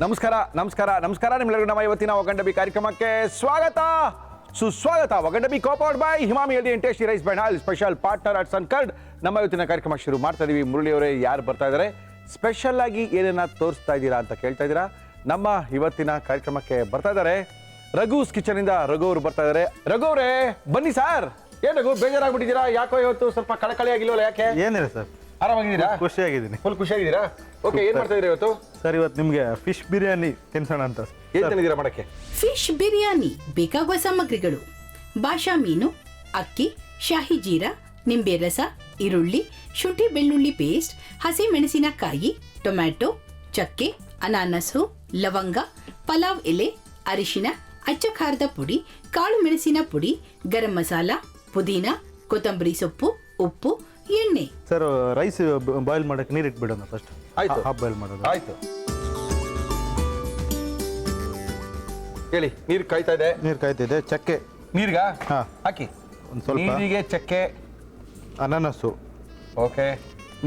ನಮಸ್ಕಾರ ನಿಮ್ಮೆಲ್ಲರಿಗೂ ನಮ್ಮ ಇವತ್ತಿನ ಒಗಂಡಬಿ ಕಾರ್ಯಕ್ರಮಕ್ಕೆ ಸ್ವಾಗತ ಸುಸ್ವಾಗತ. ಒಗಂಡಬಿ co-powered by Emami healthy and tasty rice bran oil special partner at ಸನ್ಕರ್ಡ್. ನಮ್ಮ ಇವತ್ತಿನ ಕಾರ್ಯಕ್ರಮ ಶುರು ಮಾಡ್ತಾ ಇದೀವಿ. ಮುರಳಿ ಅವರೇ ಯಾರು ಬರ್ತಾ ಇದ್ದಾರೆ, ಸ್ಪೆಷಲ್ ಆಗಿ ಏನನ್ನ ತೋರಿಸ್ತಾ ಇದ್ದೀರಾ ಅಂತ ಕೇಳ್ತಾ ಇದ್ದೀರಾ. ನಮ್ಮ ಇವತ್ತಿನ ಕಾರ್ಯಕ್ರಮಕ್ಕೆ ಬರ್ತಾ ಇದ್ದಾರೆ ರಘುಸ್ ಕಿಚನ್ ಇಂದ ರಘು ಅವರು ಬರ್ತಾ ಇದ್ದಾರೆ. ರಘು ಅವರೇ ಬನ್ನಿ ಸರ್. ಏನ್ ರಘು ಬೇಜಾರಾಗ್ಬಿಟ್ಟಿದ್ದೀರಾ? ಯಾಕೋ ಇವತ್ತು ಸ್ವಲ್ಪ ಕಳಕಳಿ ಆಗಿಲ್ವಲ್ಲ? ಯಾಕೆ? ಏನಿಲ್ಲ ಸರ್, ಆರಾಮಾಗಿದ್ದೀರಾ? ಖುಷಿಯಾಗಿದ್ದೀನಿ. ಫುಲ್ ಖುಷಿಯಾಗಿದ್ದೀರಾ? ಓಕೆ, ಏನ್ ಮಾಡ್ತಾ ಇದ್ದೀರಾ ಇವತ್ತು? ಸರ್ ಇವತ್ತು ನಿಮ್ಗೆ ಫಿಶ್ ಬಿರಿಯಾನಿ ತಿನ್ಸೋಣ ಅಂತ. ಏನ್ ತಂದಿದ್ದೀರಾ ಮಾಡಕ್ಕೆ? ಫಿಶ್ ಬಿರಿಯಾನಿ ಬೇಕಾಗುವ ಸಾಮಗ್ರಿಗಳು: ಭಾಷಾ ಮೀನು, ಅಕ್ಕಿ, ಶಾಹಿ ಜೀರಾ, ನಿಂಬೆ ರಸ, ಈರುಳ್ಳಿ, ಶುಂಠಿ ಬೆಳ್ಳುಳ್ಳಿ ಪೇಸ್ಟ್, ಹಸಿ ಮೆಣಸಿನಕಾಯಿ, ಟೊಮ್ಯಾಟೊ, ಚಕ್ಕೆ, ಅನಾನಸು, ಲವಂಗ, ಪಲಾವ್ ಎಲೆ, ಅರಿಶಿನ, ಅಚ್ಚ ಖಾರದ ಪುಡಿ, ಕಾಳು ಮೆಣಸಿನ ಪುಡಿ, ಗರಂ ಮಸಾಲ, ಪುದೀನ, ಕೊತ್ತಂಬರಿ ಸೊಪ್ಪು, ಉಪ್ಪು, ಎಣ್ಣೆ. ಸರ್ ರೈಸ್ ಬಾಯ್ಲ್ ಮಾಡಕ್ಕೆ ನೀರು ಇಟ್ಬಿಡೋಣ ಫಸ್ಟ್. ಆಯ್ತು, ಹಾಫ್ ಬಾಯ್ಲ್ ಮಾಡೋದು. ಆಯ್ತು. ಹೇಳಿ. ನೀರು ಕಾಯ್ತಾ ಇದೆ. ನೀರು ಕಾಯ್ತಿದೆ. ಚಕ್ಕೆ ನೀರ್ಗ ಹಾ ಹಾಕಿ. ಒಂದು ಸ್ವಲ್ಪ. ನೀರಿಗೆ ಚಕ್ಕೆ, ಅನಾನಸ್ಸು. ಓಕೆ.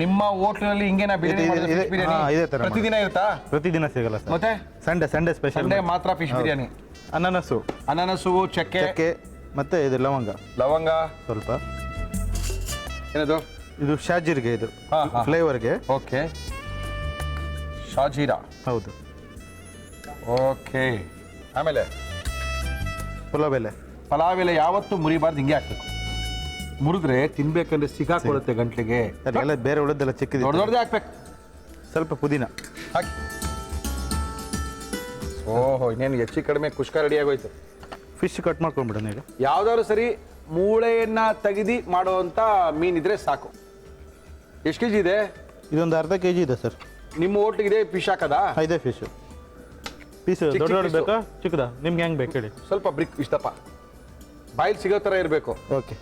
ನಿಮ್ಮ ಹೋಟ್ಲಿನಲ್ಲಿ ಹಿಂಗೇನಾ ಬಿರಿಯಾನಿ ಮಾಡೋದು? ಇದೆ, fish ಬಿರಿಯಾನಿ ಹಾ, ಇದೇ ತರ ಪ್ರತಿದಿನ ಇರುತ್ತಾ? ಪ್ರತಿದಿನ ಸಿಗಲ್ಲ ಸರ್. ಮತ್ತೆ ಸಂಡೇ ಸ್ಪೆಷಲ್. ಸಂಡೇ ಮಾತ್ರ ಫಿಶ್ ಬಿರಿಯಾನಿ. ಅನಾನಸ್ಸು, ಅನಾನಸು, ಚಕ್ಕೆ, ಚಕ್ಕೆ ಮತ್ತೆ ಇದು ಲವಂಗ ಲವಂಗ ಸ್ವಲ್ಪ. ಏನದು? ಇದು ಶಾಜೀರ್ಗೆ, ಇದು ಹಾ, ಹಾ. ಫ್ಲೇವರ್ಗೆ. ಓಕೆ. ಶಾಜೀರಾ. ಹೌದು. ಓಕೆ. ಆಮೇಲೆ ಪುಲಾವ್ ಎಲೆ. ಪಲಾವ್ ಎಲೆ ಯಾವತ್ತೂ ಮುರಿಬಾರ್ದು, ಹಿಂಗೆ ಹಾಕ್ಬೇಕು. ಮುರಿದ್ರೆ ತಿನ್ಬೇಕಂದ್ರೆ ಸಿಗಾಕೊಳ್ಳುತ್ತೆ ಗಂಟ್ಲಿಗೆ. ಅದೆಲ್ಲ ಬೇರೆ ಉಳಿದೆಲ್ಲ ಚಿಕ್ಕಿದೆ. ದೊಡ್ಡ ದೊಡ್ಡದೇ ಹಾಕ್ಬೇಕು. ಸ್ವಲ್ಪ ಪುದೀನ ಹಾಕಿ. ಓಹೋ, ಇನ್ನೇನು ಹೆಚ್ಚು ಕಡಿಮೆ ಕುಷ್ಕ ರೆಡಿ ಆಗೋಯ್ತು. ಫಿಶ್ ಕಟ್ ಮಾಡ್ಕೊಂಡ್ಬಿಡೋಣ ಈಗ. ಯಾವ್ದಾದ್ರು ಸರಿ ಮೂಳೆಯನ್ನ ತೆಗೆದು ಮಾಡುವಂತ ಮೀನಿದ್ರೆ ಸಾಕು. ಎಷ್ಟು ಕೆಜಿ ಇದೆ? ಇದೊಂದು ಅರ್ಧ ಕೆಜಿ ಇದೆ ಸರ್. ನಿಮ್ಮ ಹೋಟ್ಲಿಗೆ ಫಿಶ್ ಹಾಕದಾ? ಇದೆ ಫಿಶ್ ಪೀಸ್. ಚಿಕ್ಕ ದೊಡ್ಡ ದೊಡ್ಡ piece. ಬೇಕಾ ಚಿಕ್ಕದಾ? ನಿಮ್ಗೆ ಹೆಂಗೆ ಬೇಕು ಹೇಳಿ. ಸ್ವಲ್ಪ ಬ್ರಿಕ್ ಇಷ್ಟಪ್ಪ, ಬಾಯಿಲ್ ಸಿಗೋ ಥರ ಇರಬೇಕು. ಓಕೆ.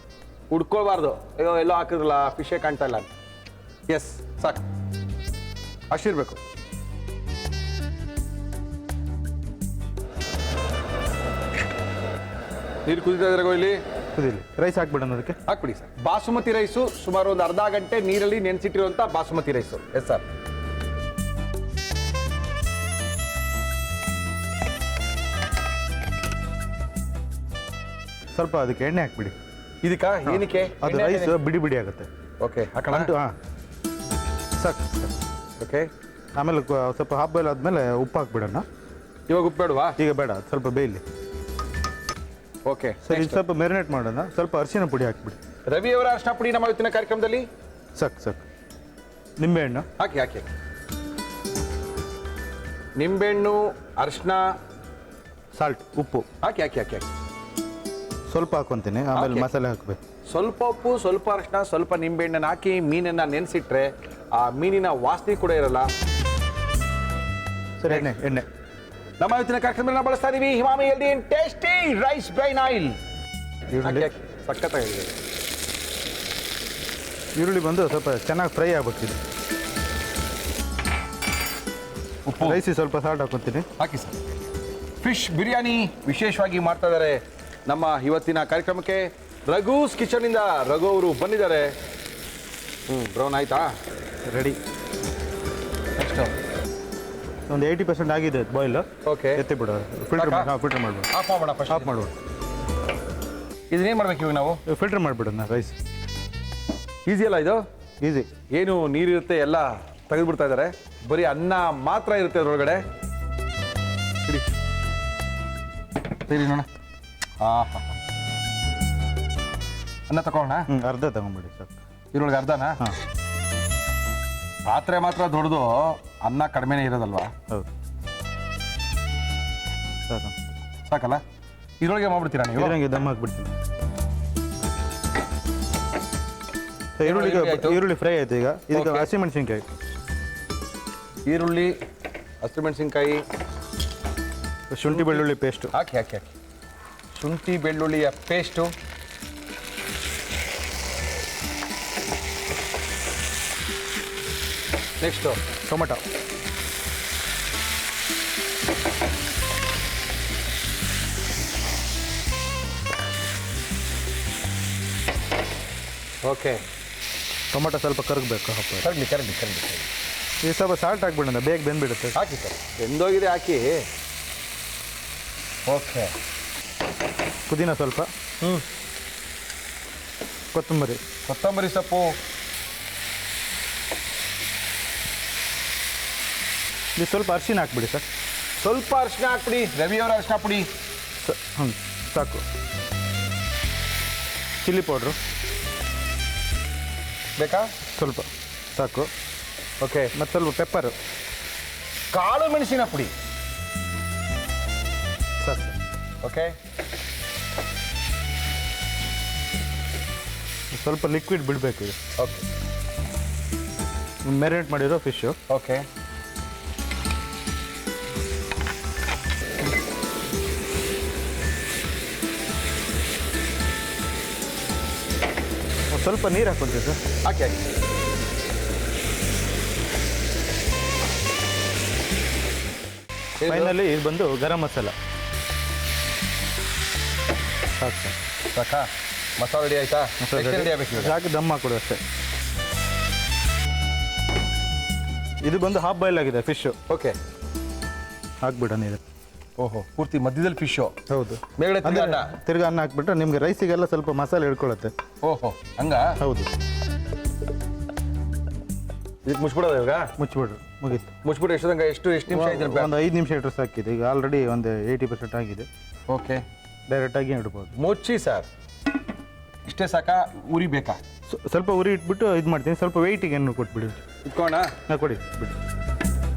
ಹುಡ್ಕೊಳ್ಬಾರ್ದು, ಅಯ್ಯೋ ಎಲ್ಲೋ ಹಾಕಿದ್ರಲ್ಲ ಫಿಶೇ ಕಾಣ್ತಾ ಇಲ್ಲ ಅಂತ. ಎಸ್, ಸಾಕು, ಅಷ್ಟಿರ್ಬೇಕು. ನೀರು ಕುದಿತಾ ಇದ್ರೆ ಇಲ್ಲಿ ಕುದೀಲಿ. ರೈಸ್ ಹಾಕ್ಬಿಡೋಣ ಅದಕ್ಕೆ. ಹಾಕ್ಬಿಡಿ ಸರ್. ಬಾಸುಮತಿ ರೈಸು ಸುಮಾರು ಒಂದು ಅರ್ಧ ಗಂಟೆ ನೀರಲ್ಲಿ ನೆನೆಸಿಟ್ಟಿರುವಂಥ ಬಾಸುಮತಿ ರೈಸು. S sir. ಸ್ವಲ್ಪ ಅದಕ್ಕೆ ಎಣ್ಣೆ ಹಾಕ್ಬಿಡಿ. ಇದಕ್ಕ ಏನಕ್ಕೆ? ಅದು ರೈಸ್ ಬಿಡಿ ಬಿಡಿ ಆಗುತ್ತೆ. ಓಕೆ, ಹಾಕೋಣ. ಹಾಂ ಸಾಕು. ಓಕೆ. ಆಮೇಲೆ ಸ್ವಲ್ಪ ಹಾಫ್ ಬಾಯ್ಲ್ ಆದಮೇಲೆ ಉಪ್ಪು ಹಾಕ್ಬಿಡೋಣ. ಇವಾಗ ಉಪ್ಪು ಬೇಡವಾ? ಈಗ ಬೇಡ, ಸ್ವಲ್ಪ ಬೇಯಲಿ. ಓಕೆ ಸರಿ, ಇದು ಸ್ವಲ್ಪ ಮೆರಿನೇಟ್ ಮಾಡೋಣ. ಸ್ವಲ್ಪ ಅರಿಶಿನ ಪುಡಿ ಹಾಕ್ಬಿಡಿ. ರವಿ ಅವರ ಅರಿಶಿನ ಪುಡಿ ನಮ್ಮ ಇವತ್ತಿನ ಕಾರ್ಯಕ್ರಮದಲ್ಲಿ ಸಾಕು. ನಿಂಬೆಹಣ್ಣು ಹಾಕಿ. ನಿಂಬೆಹಣ್ಣು, ಅರಿಶಿನ, ಸಾಲ್ಟ್, ಉಪ್ಪು ಹಾಕಿ. ಸ್ವಲ್ಪ ಹಾಕ್ಕೊಂತೀನಿ. ಆಮೇಲೆ Okay. ಮಸಾಲೆ ಹಾಕಬೇಕು. ಸ್ವಲ್ಪ ಉಪ್ಪು, ಸ್ವಲ್ಪ ಅರಿಶಿನ, ಸ್ವಲ್ಪ ನಿಂಬೆಹಣ್ಣನ್ನು ಹಾಕಿ ಮೀನನ್ನು ನೆನೆಸಿಟ್ರೆ ಆ ಮೀನಿನ ವಾಸನೆ ಕೂಡ ಇರಲ್ಲ. ಸರಿ, ಎಣ್ಣೆ ನಮ್ಮ ಇವತ್ತಿನ ಕಾರ್ಯಕ್ರಮದಲ್ಲಿ ನಾವು ಬಳಸ್ತಾ ಇದೀವಿ Emami healthy and tasty rice bran oil. ಸಖತ್ತಾಗಿದೆ. ಈರುಳ್ಳಿ ಬಂದು ಸ್ವಲ್ಪ ಚೆನ್ನಾಗಿ ಫ್ರೈ ಆಗ್ಬೇಕಿದೆ. ಉಪ್ಪು, ರೈಸಿಗೆ ಸ್ವಲ್ಪ ಸಾಲ್ಟ್ ಹಾಕ್ಕೊಂತೀನಿ. ಹಾಕಿ ಸರ್. ಫಿಶ್ ಬಿರಿಯಾನಿ ವಿಶೇಷವಾಗಿ ಮಾಡ್ತಾ ಇದ್ದಾರೆ ನಮ್ಮ ಇವತ್ತಿನ ಕಾರ್ಯಕ್ರಮಕ್ಕೆ. ರಘುಸ್ ಕಿಚನ್ ಇಂದ ರಘು ಅವರು ಬಂದಿದ್ದಾರೆ. ಬ್ರೌನ್ ಆಯ್ತಾ? ರೆಡಿ. ನೆಕ್ಸ್ಟ್ ಒಂದು 80% ಆಗಿದೆ ಬಾಯ್ಲ್. ಓಕೆ. ಎತ್ತಿ ಬಿಡೋದು. ಫಿಲ್ಟರ್ ಮಾಡ್ಬೋದು. ಆಫ್ ಮಾಡೋಣ ಫಸ್ಟ್. ಆಫ್ ಮಾಡ್ಬೋದು. ಇದನ್ನೇನು ಮಾಡ್ಬೇಕು ಇವಾಗ ನಾವು? ಫಿಲ್ಟರ್ ಮಾಡಿಬಿಡೋಣ ರೈಸ್. ಈಸಿ ಅಲ್ಲ ಇದು? ಈಸಿ. ಏನು ನೀರಿರುತ್ತೆ ಎಲ್ಲ ತೆಗೆದುಬಿಡ್ತಾ ಇದ್ದಾರೆ. ಬರೀ ಅನ್ನ ಮಾತ್ರ ಇರುತ್ತೆ ಅದರೊಳಗಡೆ. ಸರಿ ನೋಡ. ಅನ್ನ ತಗೊಳ್ಳೋಣ. ಅರ್ಧ ತಗೊಂಡ್ಬಿಡಿ ಸಾಕು. ಇದ್ರೊಳಗೆ ಅರ್ಧನಾ? ಹಾಂ. ಪಾತ್ರೆ ಮಾತ್ರ ದೊಡ್ಡದು, ಅನ್ನ ಕಡಿಮೆನೇ ಇರೋದಲ್ವಾ? ಹೌದು. ಸಾಕು. ಸಾಕಲ್ಲ? ಇದ್ರೊಳಗೆ ಮಾಡ್ಬಿಡ್ತೀರಾ ನೀವು? ಇದ್ರಂಗೆ ದಮ್ ಹಾಕ್ಬಿಡ್ತೀನಿ. ಈರುಳ್ಳಿ ಫ್ರೈ ಆಯ್ತು. ಈಗ ಇದಕ್ಕೆ Okay. ಹಸಿಮೆಣಸಿನ್ಕಾಯಿ, ಈರುಳ್ಳಿ, ಹಸಿಮೆಣಸಿನ್ಕಾಯಿ, ಶುಂಠಿ ಬೆಳ್ಳುಳ್ಳಿ ಪೇಸ್ಟು ಹಾಕಿ. ಶುಂಠಿ ಬೆಳ್ಳುಳ್ಳಿಯ paste, next tomato, okay. Tomato ಸ್ವಲ್ಪ ಕರಗಬೇಕು. ಕರಗಲಿ. ಇದು ಸ್ವಲ್ಪ ಸಾಲ್ಟ್ ಹಾಕ್ಬಿಡೋಣ, ಬೇಗ ಬೆಂದ್ಬಿಡುತ್ತೆ. ಹಾಕಿ ಸರ್, ಬೆಂದೋಗಿದೆ ಹಾಕಿ. ಓಕೆ. ಪುದೀನ ಸ್ವಲ್ಪ, ಕೊತ್ತಂಬರಿ, ಕೊತ್ತಂಬರಿ ಸೊಪ್ಪು, ಇದು ಸ್ವಲ್ಪ ಅರಿಶಿನ ಹಾಕ್ಬಿಡಿ ಸರ್. ಸ್ವಲ್ಪ ಅರಿಶಿನ ಹಾಕ್ಬಿಡಿ, ರವಿಯವರ ಅರಿಶಿನ ಪುಡಿ. ಹ್ಞೂ ಸಾಕು. ಚಿಲ್ಲಿ ಪೌಡ್ರು ಬೇಕಾ? ಸ್ವಲ್ಪ ಸಾಕು. ಓಕೆ. ಮತ್ತು ಸ್ವಲ್ಪ ಪೆಪ್ಪರು ಕಾಳು ಮೆಣಸಿನ ಪುಡಿ ಸಾಕು. ಓಕೆ. ಸ್ವಲ್ಪ ಲಿಕ್ವಿಡ್ ಬಿಡಬೇಕು ಇದು. ಓಕೆ. ಮ್ಯಾರಿನೇಟ್ ಮಾಡಿರೋ ಫಿಶ್ಶು. ಓಕೆ. ಸ್ವಲ್ಪ ನೀರು ಹಾಕ್ಕೊಳ್ತೀವಿ ಸರ್. ಹಾಕಿ ಹಾಕಿ. ಫೈನಲಿ ಇದು ಬಂದು ಗರಂ ಮಸಾಲ ಸಾಕು ಸರ್. ಸಾಕಾ? ಮಸಾಲೆ ರೆಡಿ ಆಯ್ತಾ? ರೆಡಿ ಆಗಬೇಕು. ಸಾಕು, ದಮ್ ಹಾಕೊಡು ಅಷ್ಟೇ. ಇದು ಬಂದು ಹಾಫ್ ಬಾಯ್ಲ್ ಆಗಿದೆ ಫಿಶ್ಶು. ಓಕೆ. ಹಾಕ್ಬಿಡ ನೀರು. ಓಹೋ, ಪೂರ್ತಿ ಮಧ್ಯದಲ್ಲಿ ಫಿಶು. ಹೌದು. ಮೇಲ್ಗಡೆ ತಿರ್ಗಾ ಅನ್ನ. ತಿರ್ಗಾ ಅನ್ನ ಹಾಕ್ಬಿಟ್ರೆ ನಿಮಗೆ ರೈಸಿಗೆಲ್ಲ ಸ್ವಲ್ಪ ಮಸಾಲೆ ಹಿಡ್ಕೊಳತ್ತೆ. ಓಹೋ, ಹಂಗ? ಹೌದು. ಇದಕ್ಕೆ ಮುಚ್ಬಿಡೋದು ಇವಾಗ? ಮುಚ್ಚಿಬಿಡ್ರಿ, ಮುಗೀತು. ಮುಚ್ಬಿಟ್ಟು ಎಷ್ಟು ನಿಮಿಷ ಆಯ್ತು? ಒಂದು 5 ನಿಮಿಷ ಇಟ್ಟರೆ ಸಾಕಿದೆ. ಈಗ ಆಲ್ರೆಡಿ ಒಂದು 80% ಆಗಿದೆ. ಓಕೆ. ಡೈರೆಕ್ಟಾಗಿ ಇಡ್ಬೋದು. ಮುಚ್ಚಿ ಸರ್. ಇಷ್ಟೇ ಸಾಕಾ? ಉರಿ ಬೇಕಾ? ಸ್ವಲ್ಪ ಉರಿ ಇಟ್ಬಿಟ್ಟು ಇದು ಮಾಡ್ತೀನಿ. ಸ್ವಲ್ಪ ವೆಯ್ಟಿಗೆ ಏನು ಕೊಟ್ಬಿಡಿ. ಇಟ್ಕೋಣ? ಹಾಂ ಕೊಡಿ, ಬಿಡಿ.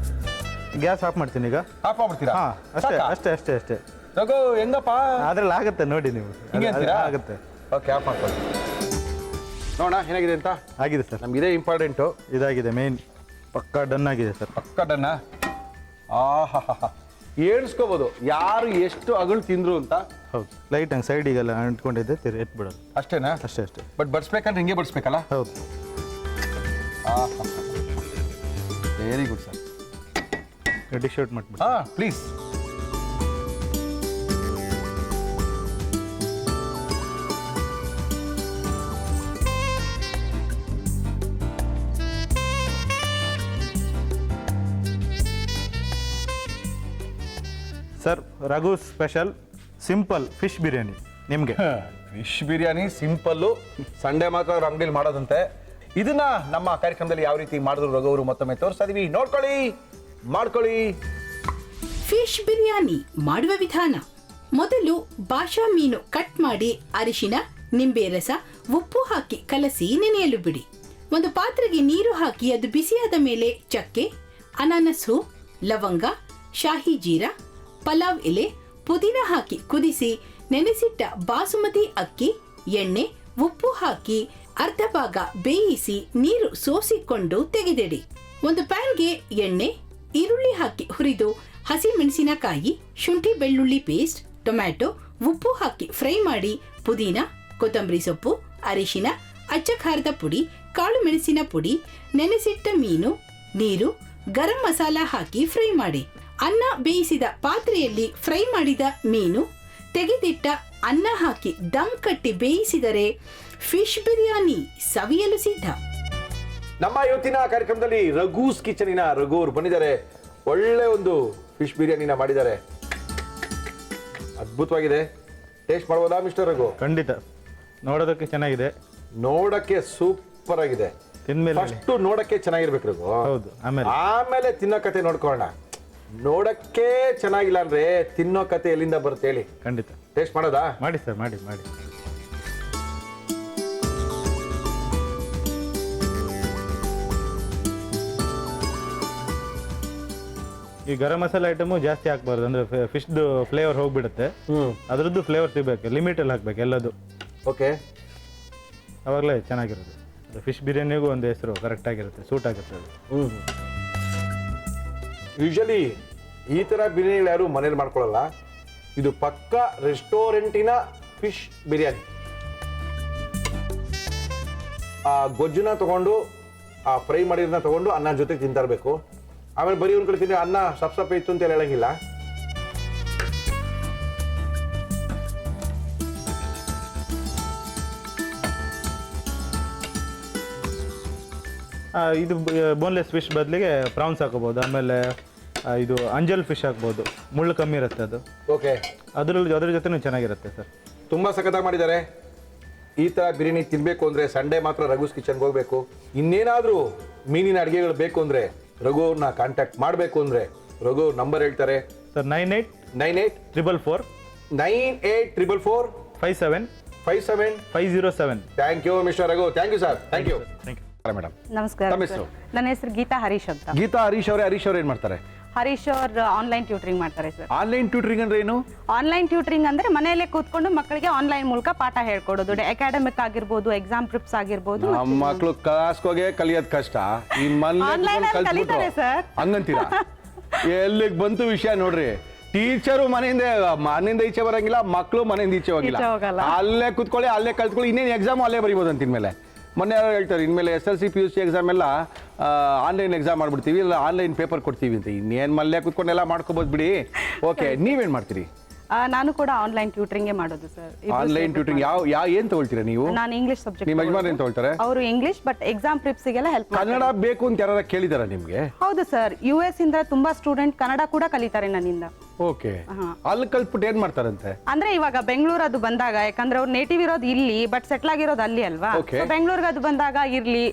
ಗ್ಯಾಸ್ ಆಫ್ ಮಾಡ್ತೀನಿ ಈಗ. ಆಫ್ ಮಾಡ್ಬಿಡ್ತೀರಾ? ಹಾಂ, ಅಷ್ಟೇ ಅಷ್ಟೇ ಅಷ್ಟೇ ಅಷ್ಟೇ. ರಘು ಹೆಂಗಪ್ಪ? ಅದ್ರಲ್ಲಿ ಆಗುತ್ತೆ ನೋಡಿ ನೀವು. ಹಿಂಗೆ ಅಂತೀರಾ? ಆಗುತ್ತೆ. ಓಕೆ, ಆಫ್ ಮಾಡ್ಕೊಳ್ಳಿ. ನೋಡೋಣ ಏನಾಗಿದೆ ಅಂತ. ಆಗಿದೆ ಸರ್. ನಮ್ಗೆ ಇದೇ ಇಂಪಾರ್ಟೆಂಟು. ಇದಾಗಿದೆ ಮೇನ್. ಪಕ್ಕಾ ಡನ್ ಆಗಿದೆ ಸರ್. ಪಕ್ಕ ಡನ್ನ. ಆಹಾ, ಏಳ್ಸ್ಕೋಬೋದು ಯಾರು ಎಷ್ಟು ಅಗಳು ತಿಂದ್ರು ಅಂತ. ಹೌದು. ಲೈಟ್ ಹಂಗೆ ಸೈಡಿಗೆಲ್ಲ ಅಂಟ್ಕೊಂಡಿದ್ದೆ, ಎತ್ಬಿಡೋದು ಅಷ್ಟೇನಾ? ಅಷ್ಟೇ ಅಷ್ಟೇ. ಬಟ್ ಬಡಿಸ್ಬೇಕಂದ್ರೆ ಹಿಂಗೆ ಬಡಿಸ್ಬೇಕಲ್ಲ? ಹೌದು. ಆಹಾ, very good sir. Dish out ಮಾಡ್ಬಿಡಿ. ಹಾಂ please. Sir, Raghu special simple fish biryani ನಿಮಗೆ. ಫಿಶ್ ಬಿರಿಯಾನಿ ಸಿಂಪಲ್ಲು, ಸಂಡೇ ಮಾತ್ರ ಅವ್ರ ಅಂಗಡಿಯಲ್ಲಿ ಮಾಡೋದಂತೆ. ಇದನ್ನ ನಮ್ಮ ಕಾರ್ಯಕ್ರಮದಲ್ಲಿ ಯಾವ ರೀತಿ ಮಾಡಿದ್ರು ರಘು ಅವರು ಮತ್ತೊಮ್ಮೆ ತೋರಿಸ್ತಾ ಇದೀವಿ. ನೋಡ್ಕೊಳ್ಳಿ, ಮಾಡ್ಕೊಳ್ಳಿ. ಫಿಶ್ ಬಿರಿಯಾನಿ ಮಾಡುವ ವಿಧಾನ: ಮೊದಲು ಬಾಷಾ ಮೀನು ಕಟ್ ಮಾಡಿ ಅರಿಶಿನ, ನಿಂಬೆ ರಸ, ಉಪ್ಪು ಹಾಕಿ ಕಲಸಿ ನೆನೆಯಲು ಬಿಡಿ. ಒಂದು ಪಾತ್ರೆಗೆ ನೀರು ಹಾಕಿ ಅದು ಬಿಸಿಯಾದ ಮೇಲೆ ಚಕ್ಕೆ, ಅನಾನಸು, ಲವಂಗ, ಶಾಹಿ ಜೀರಾ, ಪಲಾವ್ ಎಲೆ, ಪುದೀನ ಹಾಕಿ ಕುದಿಸಿ ನೆನೆಸಿಟ್ಟ ಬಾಸುಮತಿ ಅಕ್ಕಿ, ಎಣ್ಣೆ, ಉಪ್ಪು ಹಾಕಿ ಅರ್ಧ ಭಾಗ ಬೇಯಿಸಿ ನೀರು ಸೋಸಿಕೊಂಡು ತೆಗೆದಿಡಿ. ಒಂದು ಪ್ಯಾನ್ಗೆ ಎಣ್ಣೆ, ಈರುಳ್ಳಿ ಹಾಕಿ ಹುರಿದು ಹಸಿ ಮೆಣಸಿನಕಾಯಿ, ಶುಂಠಿ ಬೆಳ್ಳುಳ್ಳಿ ಪೇಸ್ಟ್, ಟೊಮ್ಯಾಟೊ, ಉಪ್ಪು ಹಾಕಿ ಫ್ರೈ ಮಾಡಿ ಪುದೀನ, ಕೊತ್ತಂಬರಿ ಸೊಪ್ಪು, ಅರಿಶಿನ, ಅಚ್ಚ ಖಾರದ ಪುಡಿ, ಕಾಳು ಮೆಣಸಿನ ಪುಡಿ, ನೆನೆಸಿಟ್ಟ ಮೀನು, ನೀರು, ಗರಂ ಮಸಾಲ ಹಾಕಿ ಫ್ರೈ ಮಾಡಿ. ಅನ್ನ ಬೇಯಿಸಿದ ಪಾತ್ರೆಯಲ್ಲಿ ಫ್ರೈ ಮಾಡಿದ ಮೀನು, ತೆಗೆದಿಟ್ಟ ಅನ್ನ ಹಾಕಿ ದಮ್ ಕಟ್ಟಿ ಬೇಯಿಸಿದರೆ ಫಿಶ್ ಬಿರಿಯಾನಿ ಸವಿಯಲು ಸಿದ್ಧ. ನಮ್ಮ ಇವತ್ತಿನ ಕಾರ್ಯಕ್ರಮದಲ್ಲಿ ರಘೂಸ್ ಕಿಚನಿನ ರಘು ಅವರು ಬಂದಿದ್ದಾರೆ. ಒಳ್ಳೆ ಒಂದು ಫಿಶ್ ಬಿರಿಯಾನಿನ ಮಾಡಿದ್ದಾರೆ. ಅದ್ಭುತವಾಗಿದೆ. ಟೇಸ್ಟ್ ಮಾಡ್ಬೋದಾ ಮಿಸ್ಟರ್ ರಘು? ಖಂಡಿತ. ನೋಡೋದಕ್ಕೆ ಚೆನ್ನಾಗಿದೆ, ನೋಡಕ್ಕೆ ಸೂಪರ್ ಆಗಿದೆ. ತಿಂದ್ಮೇಲೆ ಫಸ್ಟ್ ನೋಡಕ್ಕೆ ಚೆನ್ನಾಗಿರ್ಬೇಕು ರಘು. ಹೌದು. ಆಮೇಲೆ ತಿನ್ನೋ ಕತೆ ನೋಡ್ಕೊಳ್ಳೋಣ. ನೋಡಕ್ಕೆ ಚೆನ್ನಾಗಿಲ್ಲ ಅಂದ್ರೆ ತಿನ್ನೋ ಕತೆ ಎಲ್ಲಿಂದ ಬರುತ್ತೆ ಹೇಳಿ? ಖಂಡಿತ. ಟೇಸ್ಟ್ ಮಾಡೋದಾ? ಮಾಡಿ ಸರ್, ಮಾಡಿ ಮಾಡಿ. ಈ ಗರಂ ಮಸಾಲ ಐಟಮು ಜಾಸ್ತಿ ಹಾಕ್ಬಾರ್ದು, ಅಂದ್ರೆ ಫಿಶ್ದು ಫ್ಲೇವರ್ ಹೋಗ್ಬಿಡುತ್ತೆ. ಅದ್ರದ್ದು ಫ್ಲೇವರ್ ಸಿಗಬೇಕು, ಲಿಮಿಟಲ್ಲಿ ಹಾಕ್ಬೇಕು ಎಲ್ಲದು. ಓಕೆ. ಅವಾಗಲೇ ಚೆನ್ನಾಗಿರೋದು. ಫಿಶ್ ಬಿರಿಯಾನಿಗೂ ಒಂದು ಹೆಸರು ಕರೆಕ್ಟ್ ಆಗಿರುತ್ತೆ, ಸೂಟ್ ಆಗುತ್ತೆ ಅದು. ಯೂಶಲಿ ಈ ಥರ ಬಿರಿಯಾನಿಗಳು ಯಾರು ಮನೇಲಿ ಮಾಡ್ಕೊಳ್ಳಲ್ಲ. ಇದು ಪಕ್ಕ ರೆಸ್ಟೋರೆಂಟಿನ ಫಿಶ್ ಬಿರಿಯಾನಿ. ಆ ಗೊಜ್ಜನ್ನ ತಗೊಂಡು, ಆ ಫ್ರೈ ಮಾಡಿರೋದನ್ನ ತಗೊಂಡು ಅನ್ನ ಜೊತೆಗೆ ತಿಂತಾ ಇರಬೇಕು. ಆಮೇಲೆ ಬರೀ ಒಂದು ಕಡೆ ತಿಂದರೆ ಅನ್ನ ಸಪ್ಸಪ್ಪೆ ಇತ್ತು ಅಂತ ಹೇಳಂಗಿಲ್ಲ. ಇದು ಬೋನ್ಲೆಸ್ ಫಿಶ್ ಬದಲಿಗೆ ಪ್ರಾನ್ಸ್ ಹಾಕೋಬೋದು. ಆಮೇಲೆ ಇದು ಅಂಜಲ್ ಫಿಶ್ ಹಾಕ್ಬೋದು, ಮುಳ್ಳು ಕಮ್ಮಿ ಇರುತ್ತೆ ಅದು. ಓಕೆ, ಅದ್ರ ಜೊತೆನೂ ಚೆನ್ನಾಗಿರುತ್ತೆ ಸರ್. ತುಂಬ ಸಖತ್ತಾಗಿ ಮಾಡಿದ್ದಾರೆ. ಈ ಥರ ಬಿರಿಯಾನಿ ತಿನ್ನಬೇಕು ಅಂದರೆ ಸಂಡೇ ಮಾತ್ರ ರಘುಸ್ ಕಿಚನ್ಗೆ ಹೋಗಬೇಕು. ಇನ್ನೇನಾದರೂ ಮೀನಿನ ಅಡುಗೆಗಳು ಬೇಕು ಅಂದರೆ ರಘು ಅವ್ರನ್ನ ಕಾಂಟ್ಯಾಕ್ಟ್ ಮಾಡಬೇಕು ಅಂದರೆ ರಘು ನಂಬರ್ ಹೇಳ್ತಾರೆ sir 9844 9844 57 507. Thank you mister Raghu. Thank you sir. Thank you madam. ನಮಸ್ಕಾರ ತಮ್ಮ ಸರ್. ಹೆಸರು? ನನ್ನ ಹೆಸರು ಗೀತಾ ಹರೀಶ್ ಅಂತ. ಗೀತಾ ಹರೀಶ್ ಅವ್ರು ಏನು ಮಾಡ್ತಾರೆ? ಹರೀಶ್ ಅವ್ರು ಆನ್ಲೈನ್ ಟ್ಯೂಟರಿಂಗ್ ಮಾಡ್ತಾರೆ ಸರ್. ಆನ್ಲೈನ್ ಟ್ಯೂಟರಿಂಗ್ ಅಂದ್ರೆ ಏನು? ಆನ್ಲೈನ್ ಟ್ಯೂಟರಿಂಗ್ ಅಂದ್ರೆ ಮನೆಯಲ್ಲೇ ಕೂತ್ಕೊಂಡು ಮಕ್ಕಳಿಗೆ ಆನ್ಲೈನ್ ಮೂಲಕ ಪಾಠ ಹೇಳ್ಕೊಡೋದು. ಅಕಾಡೆಮಿಕ್ ಆಗಿರ್ಬೋದು, ಎಕ್ಸಾಮ್ ಪ್ರಿಪ್ಸ್ ಆಗಿರ್ಬೋದು. ನಮ್ಮ ಮಕ್ಕಳು ಕ್ಲಾಸ್ಗೋಗೆ ಕಲಿಯೋದು ಕಷ್ಟ, ಈ Online ಅಲ್ಲಿ ಕಲಿತಾರೆ ಸರ್. ಹಂಗಂತೀರಾ? ಎಲ್ಲಿಗೆ ಬಂತು ವಿಷಯ ನೋಡ್ರಿ. ಟೀಚರು ಮನೆಯಿಂದ ಈಚೆ ಬರಂಗಿಲ್ಲ, ಮಕ್ಕಳು ಮನೆಯಿಂದ ಈಚೆ ಹೋಗಿಲ್ಲ. ಈಚೆ ಹೋಗಲ್ಲ. ಅಲ್ಲೇ ಕುತ್ಕೊಳ್ಳಿ, ಅಲ್ಲೇ ಕಲ್ತ್ಕೊಳ್ಳಿ, ಇನ್ನೇನು ಎಕ್ಸಾಮ್ ಅಲ್ಲೇ ಬರೀಬೋದು ಅಂತ ಇನ್ಮೇಲೆ. ಮೊನ್ನೆ ಯಾರು ಹೇಳ್ತಾರೆ ಇನ್ಮೇಲೆ SLC PUC ಎಕ್ಸಾಮ್ ಎಲ್ಲ ಆನ್ಲೈನ್ ಎಕ್ಸಾಮ್ ಮಾಡ್ಬಿಡ್ತೀವಿ, ಇಲ್ಲ ಆನ್ಲೈನ್ ಪೇಪರ್ ಕೊಡ್ತೀವಿ ಅಂತ. ಇನ್ನೇನು ಮಲ್ಲೇ ಕುತ್ಕೊಂಡೆಲ್ಲ ಮಾಡ್ಕೋಬೋದು ಬಿಡಿ. ಓಕೆ, ನೀವೇನು ಮಾಡ್ತೀರಿ? ನಾನು ಕೂಡ ಆನ್ಲೈನ್ ಟ್ಯೂಟರಿಂಗ್ ಮಾಡೋದು ಸರ್. ಆನ್ಲೈನ್ ಟ್ಯೂಟರಿಂಗ್ ಏನು ತಗೊಳ್ತೀರಾ ನೀವು? ನಾನು ಇಂಗ್ಲಿಷ್ ಸಬ್ಜೆಕ್ಟ್. ನಿಮ್ಮ ಯಜಮಾನ್ ಏನು ತಗೊಳ್ತಾರೆ? ಅವರು ಇಂಗ್ಲಿಷ್, ಬಟ್ ಎಕ್ಸಾಮ್ ಪ್ರಿಪ್ಸ್ಗೆಲ್ಲ ಹೆಲ್ಪ್ ಮಾಡ್ತಾರೆ. ಕನ್ನಡ ಬೇಕು ಅಂತ ಯಾರು ಕೇಳಿದಾರ ನಿಮ್ಗೆ? ಹೌದು ಸರ್, US ಇಂದ ತುಂಬಾ ಸ್ಟೂಡೆಂಟ್ ಕನ್ನಡ ಕೂಡ ಕಲಿತಾರೆ ನನ್ನಿಂದ. ಓಕೆ, ಅಲ್ಲಿ ಕಲ್ತ್ಬಿಟ್ಟು ಏನ್ ಮಾಡ್ತಾರಂತೆ? ಅಂದ್ರೆ ಇವಾಗ ಬೆಂಗಳೂರು ಅದು ಬಂದಾಗ, ಯಾಕಂದ್ರೆ ಅವ್ರು ನೇಟಿವ್ ಇರೋದು ಇಲ್ಲಿ ಬಟ್ ಸೆಟ್ಲ್ ಆಗಿರೋದು ಅಲ್ಲಿ ಅಲ್ವಾ. Okay. ಬೆಂಗಳೂರಿಗೆ ಅದು ಬಂದಾಗ ಇರ್ಲಿ,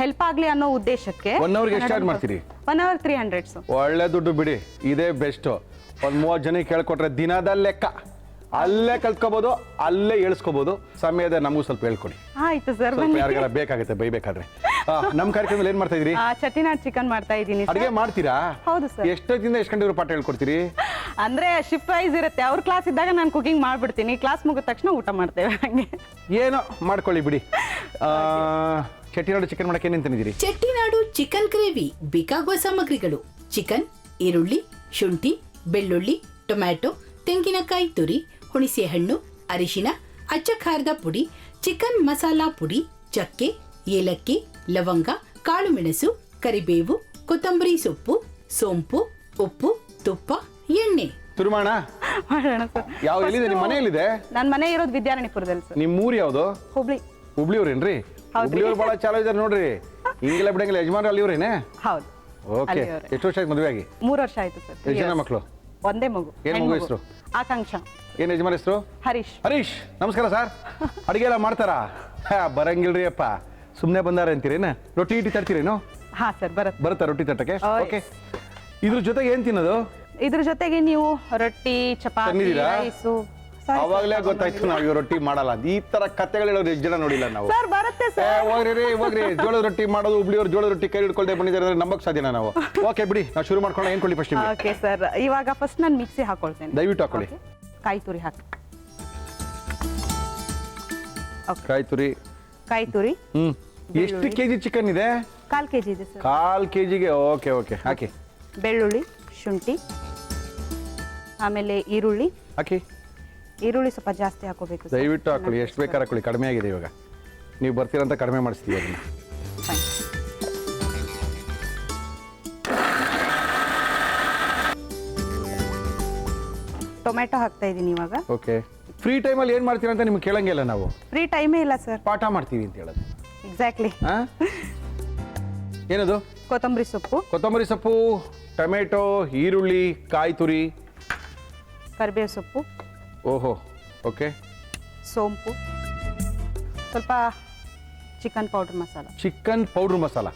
ಹೆಲ್ಪ್ ಆಗ್ಲಿ ಅನ್ನೋ ಉದ್ದೇಶಕ್ಕೆ 1 ಅವರ್ಗೆ ಎಷ್ಟು ಚಾರ್ಜ್ ಮಾಡ್ತೀರಿ? 1 hour 300. ಒಳ್ಳೆ ದುಡ್ಡು ಬಿಡಿ, ಇದೇ ಬೆಸ್ಟ್. ಒಂದ್ 30 ಜನಕ್ಕೆ ಹೇಳ್ಕೊಟ್ರೆ ದಿನದ ಲೆಕ್ಕ, ಅಲ್ಲೇ ಕಲ್ತ್ಕೋಬಹುದು, ಅಲ್ಲೇ ಹೇಳ್ಸ್ಕೋಬಹುದು. ಸಮಯದ ನಮಗೂ ಸ್ವಲ್ಪ ಹೇಳ್ಕೊಡಿ. ಆಯ್ತು ಸರ್, ಸ್ವಲ್ಪ ಯಾರಿಗಾರ ಬೇಕಾಗುತ್ತೆ ಬೈಬೇಕಾದ್ರೆ. ನಮ್ ಕಾರ್ಯಕ್ರಮದಲ್ಲಿ ಏನ್ ಮಾಡ್ತಾ ಇದ್ರಿ? ಚಟ್ಟಿನಾಡ್ ಚಿಕನ್ ಮಾಡ್ತಾ ಇದ್ದೀನಿ ಸರ್. ಅಡಿಗೆ ಮಾಡ್ತೀರಾ? ಹೌದು ಸರ್. ಎಷ್ಟೊತ್ತಿಂದ ಎಷ್ಟು ಗಂಟೆವರೆಗೂ ಪಾಠ ಹೇಳ್ಕೊಡ್ತೀರಿ? ಅಂದ್ರೆ ಶಿಫ್ಟ್ ವೈಸ್ ಇರುತ್ತೆ. ಅವ್ರ ಕ್ಲಾಸ್ ಇದ್ದಾಗ ನಾನು ಕುಕಿಂಗ್ ಮಾಡ್ಬಿಡ್ತೀನಿ, ಕ್ಲಾಸ್ ಮುಗಿದ ತಕ್ಷಣ ಊಟ ಮಾಡ್ತೇವೆ. ಹಂಗೆ ಏನೋ ಮಾಡ್ಕೊಳ್ಳಿ ಬಿಡಿ. ಚೆಟ್ಟಿನಾಡು ಚಿಕನ್ ಮಾಡಕ್ಕೆ ಏನೇನು ತಂದಿದ್ದೀರಿ? ಚೆಟ್ಟಿನಾಡು ಚಿಕನ್ ಗ್ರೇವಿ ಬೇಕಾಗುವ ಸಾಮಗ್ರಿಗಳು: ಚಿಕನ್, ಈರುಳ್ಳಿ, ಶುಂಠಿ, ಬೆಳ್ಳುಳ್ಳಿ, ಟೊಮ್ಯಾಟೊ, ತೆಂಗಿನಕಾಯಿ ತುರಿ, ಹುಣಸೆ ಹಣ್ಣು, ಅರಿಶಿನ, ಅಚ್ಚ ಖಾರದ ಪುಡಿ, ಚಿಕನ್ ಮಸಾಲಾ ಪುಡಿ, ಚಕ್ಕೆ, ಏಲಕ್ಕಿ, ಲವಂಗ, ಕಾಳು ಮೆಣಸು, ಕರಿಬೇವು, ಕೊತ್ತಂಬರಿ ಸೊಪ್ಪು, ಸೋಂಪು, ಉಪ್ಪು, ತುಪ್ಪ, ಎಣ್ಣೆ. ತುರುಮಾಣ ಮಾಡೋಣ ಸರ್. ಯಾವ ಎಲ್ಲಿದೆ? ನಿಮ್ಮ ಮನೆ ಎಲ್ಲಿದೆ? ನನ್ನ ಮನೆ ಇರೋದು ವಿದ್ಯಾರಣ್ಯಪುರದಲ್ಲಿ ಸರ್. ನಿಮ್ಮ ಊರು ಯಾವುದು? ಹುಬ್ಳಿಯವ್ರೇನ್ರಿ? ಹುಬ್ಳಿಯವ್ರು ಬಹಳ ಚಾಲೋ ಇದಾರೆ ನೋಡ್ರಿ. ಹಿಂಗೆಲ್ಲ ಬಿಡಂಗಿಲ್ಲ, ಯಜಮಾನ್ರು ಅಲ್ಲಿವ್ರೇನೆ? ಹೌದು. ಓಕೆ, ಎಷ್ಟು ವರ್ಷ ಆಯ್ತು ಮದುವೆ ಆಗಿ? 3 ವರ್ಷ ಆಯ್ತು ಸರ್. ಎಷ್ಟು ಜನ ಮಕ್ಕಳು? ಒಂದೇ ಮಗು. ಏನ್ ಮಗು ಹೆಸರು? ಆಕಾಂಕ್ಷ. ಏನ್ ಯಜಮಾನ್ ಹೆಸರು? ಹರೀಶ್. ಹರೀಶ್, ನಮಸ್ಕಾರ ಸರ್. ಅಡಿಗೆ ಎಲ್ಲ ಮಾಡ್ತಾರಾ? ಬರಂಗಿಲ್ರಿ ಅಪ್ಪ, ಸುಮ್ಮನೆ ಬಂದಾರ ಅಂತೀರೇನ? ರೊಟ್ಟಿ ಇಟ್ಟಿ ತರ್ತೀರೇನು? ಹಾ ಸರ್, ಬರುತ್ತಾ ರೊಟ್ಟಿ ತಟ್ಟಕ್ಕೆ? Oh, yes. ಓಕೆ, ಇದ್ರ ಜೊತೆಗೆ ಏನ್ ತಿನ್ನೋದು? ಇದ್ರ ಜೊತೆಗೆ ನೀವು ರೊಟ್ಟಿ, ಚಪಾತಿ, ತಂದಿದ್ದೀರಾ? ರೈಸು. ಅವಾಗಲೇ ಗೊತ್ತಾಯ್ತು ನಾವು ಇವ್ ರೊಟ್ಟಿ ಮಾಡಲ್ಲ ಅಂತ. ಈ ತರ ಕತೆಗಳು ಹೇಳೋರು ಎಷ್ಟು ಜನ ನೋಡಿಲ್ಲ ನಾವು. ಸರ್ ಬರುತ್ತೆ ಸರ್. ಹೋಗ್ರಿ ಜೋಳದ ರೊಟ್ಟಿ ಮಾಡೋದು. ಹುಬ್ಳಿಯವ್ರು ಜೋಳದ ರೊಟ್ಟಿ ಕೈ ಹಿಡ್ಕೊಳ್ದೆ ಬಂದಿದ್ದಾರೆ ಅಂದ್ರೆ ನಂಬಕ್ ಸಾಧ್ಯನಾ ನಾವು? ಓಕೆ ಬಿಡಿ, ನಾವು ಶುರು ಮಾಡ್ಕೊಳ್ಳೋಣ. ಏನ್ ಕೊಳ್ಳಿ ಫಸ್ಟ್? ಓಕೆ ಸರ್, ಇವಾಗ ಫಸ್ಟ್ ನಾನು ಮಿಕ್ಸಿ ಹಾಕೊಳ್ತೇನೆ. ದಯವಿಟ್ಟು ಹಾಕೊಳ್ಳಿ. ಕಾಯಿ ತುರಿ ಹಾಕಿ. ಕಾಯಿ ತುರಿ. ಎಷ್ಟು ಕೆಜಿ ಚಿಕನ್ ಇದೆ? 1/4 kg ಇದೆ ಸರ್. 1/4 kgಗೆ? ಓಕೆ ಓಕೆ, ಹಾಕಿ. ಬೆಳ್ಳುಳ್ಳಿ, ಶುಂಠಿ, ಆಮೇಲೆ ಈರುಳ್ಳಿ. ಹಾಕಿ. ಈರುಳ್ಳಿ ಸ್ವಲ್ಪ ಜಾಸ್ತಿ ಹಾಕೋಬೇಕು ಸರ್. ದಯವಿಟ್ಟು ಹಾಕೊಳ್ಳಿ, ಎಷ್ಟು ಬೇಕಾದ್ರೆ ಹಾಕೊಳ್ಳಿ. ಕಡಿಮೆ ಆಗಿದೆ ಇವಾಗ, ನೀವು ಬರ್ತೀರಂತ ಕಡಿಮೆ ಮಾಡಿಸ್ತೀವಿ ಅದನ್ನ. Fine. ಟೊಮೆಟೊ ಹಾಕ್ತಾ ಇದ್ದೀನಿ ಇವಾಗ. ಓಕೆ, ಫ್ರೀ ಟೈಮಲ್ಲಿ ಏನು ಮಾಡ್ತೀರಾ ಅಂತ ನಿಮ್ಗೆ ಕೇಳಂಗಿಲ್ಲ ನಾವು. ಫ್ರೀ ಟೈಮೇ ಇಲ್ಲ ಸರ್. ಪಾಠ ಮಾಡ್ತೀವಿ ಅಂತ ಹೇಳೋದು. ಎಕ್ಸಾಕ್ಟ್ಲಿ. ಏನದು? ಕೊತ್ತಂಬರಿ ಸೊಪ್ಪು, ಟೊಮೆಟೊ, ಈರುಳ್ಳಿ, ಕಾಯಿ ತುರಿ, ಕರಿಬೇವು ಸೊಪ್ಪು. ಓಹೋ, ಓಕೆ. ಸೋಂಪು, ಸ್ವಲ್ಪ chicken powder masala.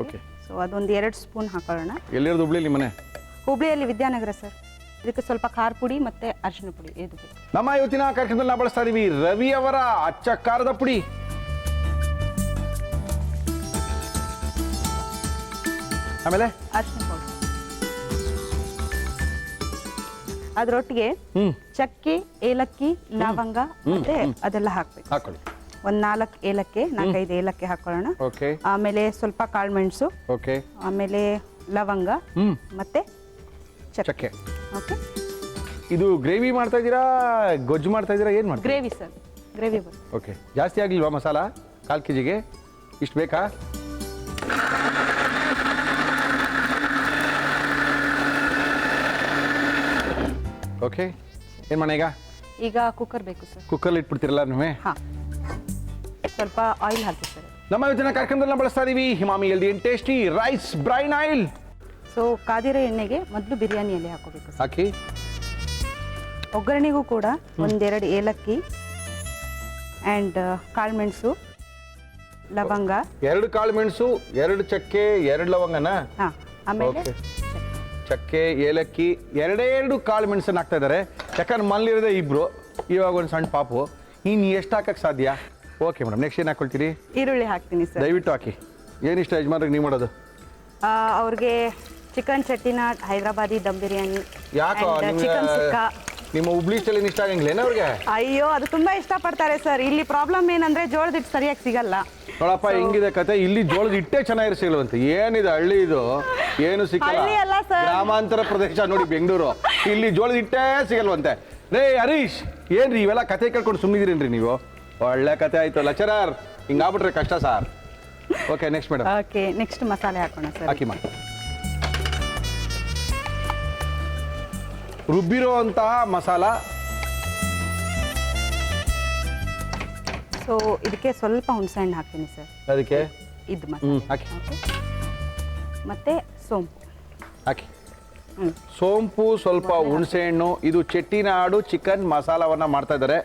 Okay, so ಅದೊಂದು 2 ಸ್ಪೂನ್ ಹಾಕೊಳ್ಳೋಣ. ಎಲ್ಲಿರೋದು? ಹುಬ್ಳಿಲಿ ಮನೆ? ಹುಬ್ಳಿಯಲ್ಲಿ ವಿದ್ಯಾನಗರ ಸರ್. ಇದಕ್ಕೆ ಸ್ವಲ್ಪ ಖಾರ ಪುಡಿ ಮತ್ತೆ ಅರಿಶಿನ ಪುಡಿ ಇದು ಬೇಕು. ನಮ್ಮ ಇವತ್ತಿನ ಕಾರ್ಯಕ್ರಮದಲ್ಲಿ ನಾವು ಬಳಸ್ತಾ ಇದೀವಿ ರವಿ ಅವರ ಅಚ್ಚ ಖಾರದ ಪುಡಿ. ಆಮೇಲೆ ಅರಿಶಿನ ಪೌಡರ್. ಅದರೊಟ್ಟಿಗೆ ಚಕ್ಕೆ, ಏಲಕ್ಕಿ, ಲವಂಗ ಮತ್ತೆ ಅದೆಲ್ಲ ಹಾಕ್ಬೇಕು. ಹಾಕೊಳ್ಳಿ. ಒಂದು 4 ಏಲಕ್ಕಿ, 4-5 ಏಲಕ್ಕಿ ಹಾಕೊಳ್ಳೋಣ. ಓಕೆ. ಆಮೇಲೆ ಸ್ವಲ್ಪ ಕಾಳು ಮೆಣಸು. ಓಕೆ. ಆಮೇಲೆ ಲವಂಗ ಮತ್ತೆ ಚಕ್ಕೆ. ಓಕೆ. ಇದು ಗ್ರೇವಿ ಮಾಡ್ತಾ ಇದ್ದೀರಾ, ಗೊಜ್ಜು ಮಾಡ್ತಾ ಇದ್ದೀರಾ, ಏನು ಮಾಡ್ತೀರಾ? ಗ್ರೇವಿ ಸರ್, ಗ್ರೇವಿ ಬರುತ್ತೆ. ಓಕೆ, ಜಾಸ್ತಿ ಆಗಲಿಲ್ವಾ ಮಸಾಲ? 1/4 kgಗೆ ಇಷ್ಟು ಬೇಕಾ? ಓಕೆ, ಏನು ಮಾಡೋಣ ಈಗ? ಈಗ ಕುಕ್ಕರ್ ಬೇಕು ಸರ್. ಕುಕ್ಕರ್ಲಿ ಇಟ್ಬಿಡ್ತೀರಲ್ಲ ನೀವೇ? ಹಾಂ, ಸ್ವಲ್ಪ ಆಯಿಲ್ ಹಾಕಿ ಸರ್. ನಮ್ಮ ಇವತ್ತಿನ ಕಾರ್ಯಕ್ರಮದಲ್ಲಿ ನಾವು ಬಳಸ್ತಾ ಇದೀವಿ Emami healthy and tasty rice bran oil. So ಕಾದಿರೋ ಎಣ್ಣೆಗೆ ಮೊದಲು ಬಿರಿಯಾನಿ ಎಲೆ ಹಾಕೋಬೇಕು ಸರ್. ಹಾಕಿ ಒಗ್ಗರಣೆಗೂ ಕೂಡ ಒಂದೆರಡು ಏಲಕ್ಕಿ ಆ್ಯಂಡ್ ಕಾಳುಮೆಣಸು, ಲವಂಗ. 2 ಕಾಳು ಮೆಣಸು, 2 ಚಕ್ಕೆ, 2 ಲವಂಗನ. ಹಾಂ, ಆಮೇಲೆ Okay. ಚಕ್ಕೆ, ಏಲಕ್ಕಿ, 2 ಕಾಳು ಮೆಣಸನ್ನು ಹಾಕ್ತಾ ಇದ್ದಾರೆ. ಯಾಕಂದ್ರೆ ಮನೇಲಿರೋದೇ ಇಬ್ರು, ಇವಾಗ ಒಂದು ಸಣ್ಣ ಪಾಪು, ಇನ್ನು ಎಷ್ಟು ಹಾಕಕ್ಕೆ ಸಾಧ್ಯ? ಓಕೆ ಮೇಡಮ್, ನೆಕ್ಸ್ಟ್ ಏನು ಹಾಕೊಳ್ತೀರಿ? ಈರುಳ್ಳಿ ಹಾಕ್ತೀನಿ ಸರ್. ದಯವಿಟ್ಟು ಹಾಕಿ. ಏನಿಷ್ಟ ಯಜಮಾನ್ರಿಗೆ ನೀವು ಮಾಡೋದು? ಅವ್ರಿಗೆ ಚಿಕನ್ ಚಟ್ಟಿನಾಡ್, ಹೈದರಾಬಾದಿ ದಮ್ ಬಿರಿಯಾನಿ, ಯಾಕೋ ಚಿಕನ್ ಸುಕ್ಕ. ನಿಮ್ಮ ಹುಬ್ಳಿ ಸ್ಟೈಲ್ ಇಷ್ಟ ಆಗಂಗಿಲ್ಲೇನ ಅವ್ರಿಗೆ? ಅಯ್ಯೋ, ಅದು ತುಂಬಾ ಇಷ್ಟಪಡ್ತಾರೆ ಸರ್. ಇಲ್ಲಿ ಪ್ರಾಬ್ಲಮ್ ಏನಂದ್ರೆ ಜೋಳದ ಹಿಟ್ಟು ಸರಿಯಾಗಿ ಸಿಗಲ್ಲ. ನೋಡಪ್ಪ, ಹೆಂಗಿದೆ ಕತೆ. ಇಲ್ಲಿ ಜೋಳದ ಹಿಟ್ಟೆ ಚೆನ್ನಾಗಿ ಸಿಗಲ್ವಂತೆ. ಏನಿದೆ ಹಳ್ಳಿ ಇದು, ಏನು ಸಿಕ್ಕಲ್ಲ. ಹಳ್ಳಿ ಅಲ್ಲ sir. ಗ್ರಾಮಾಂತರ ಪ್ರದೇಶ ನೋಡಿ ಬೆಂಗಳೂರು, ಇಲ್ಲಿ ಜೋಳದ ಹಿಟ್ಟೇ ಸಿಗಲ್ವಂತೆ. ರೇ ಹರೀಶ್, ಏನ್ರಿ ಇವೆಲ್ಲ ಕತೆ ಕೇಳ್ಕೊಂಡು ಸುಮ್ಮನಿದ್ದೀರೇನ್ರಿ ನೀವು? ಒಳ್ಳೆ ಕತೆ ಆಯ್ತು. ಲಚರಾರ್ ಹಿಂಗಾಗ್ಬಿಟ್ರೆ ಕಷ್ಟ sir. Okay, next madam. Okay, next ಮಸಾಲೆ ಹಾಕೋಣ ಸರ್. ಹಾಕಿ ಮಾಡಿ. ರುಬ್ಬಿರೋ ಅಂತಹ ಮಸಾಲ. ಸೊ ಇದಕ್ಕೆ ಸ್ವಲ್ಪ ಹುಣಸೆಹಣ್ಣು ಹಾಕ್ತೀನಿ ಸರ್. ಅದಕ್ಕೆ ಇದು ಮಸಾಲೆ ಹಾಕಿ. ಓಕೆ. ಮತ್ತೆ ಸೋಂಪು ಹಾಕಿ. ಸೋಂಪು, ಸ್ವಲ್ಪ ಹುಣಸೆಹಣ್ಣು. ಇದು ಚೆಟ್ಟಿನಾಡು ಚಿಕನ್ ಮಸಾಲವನ್ನ ಮಾಡ್ತಾ ಇದ್ದಾರೆ.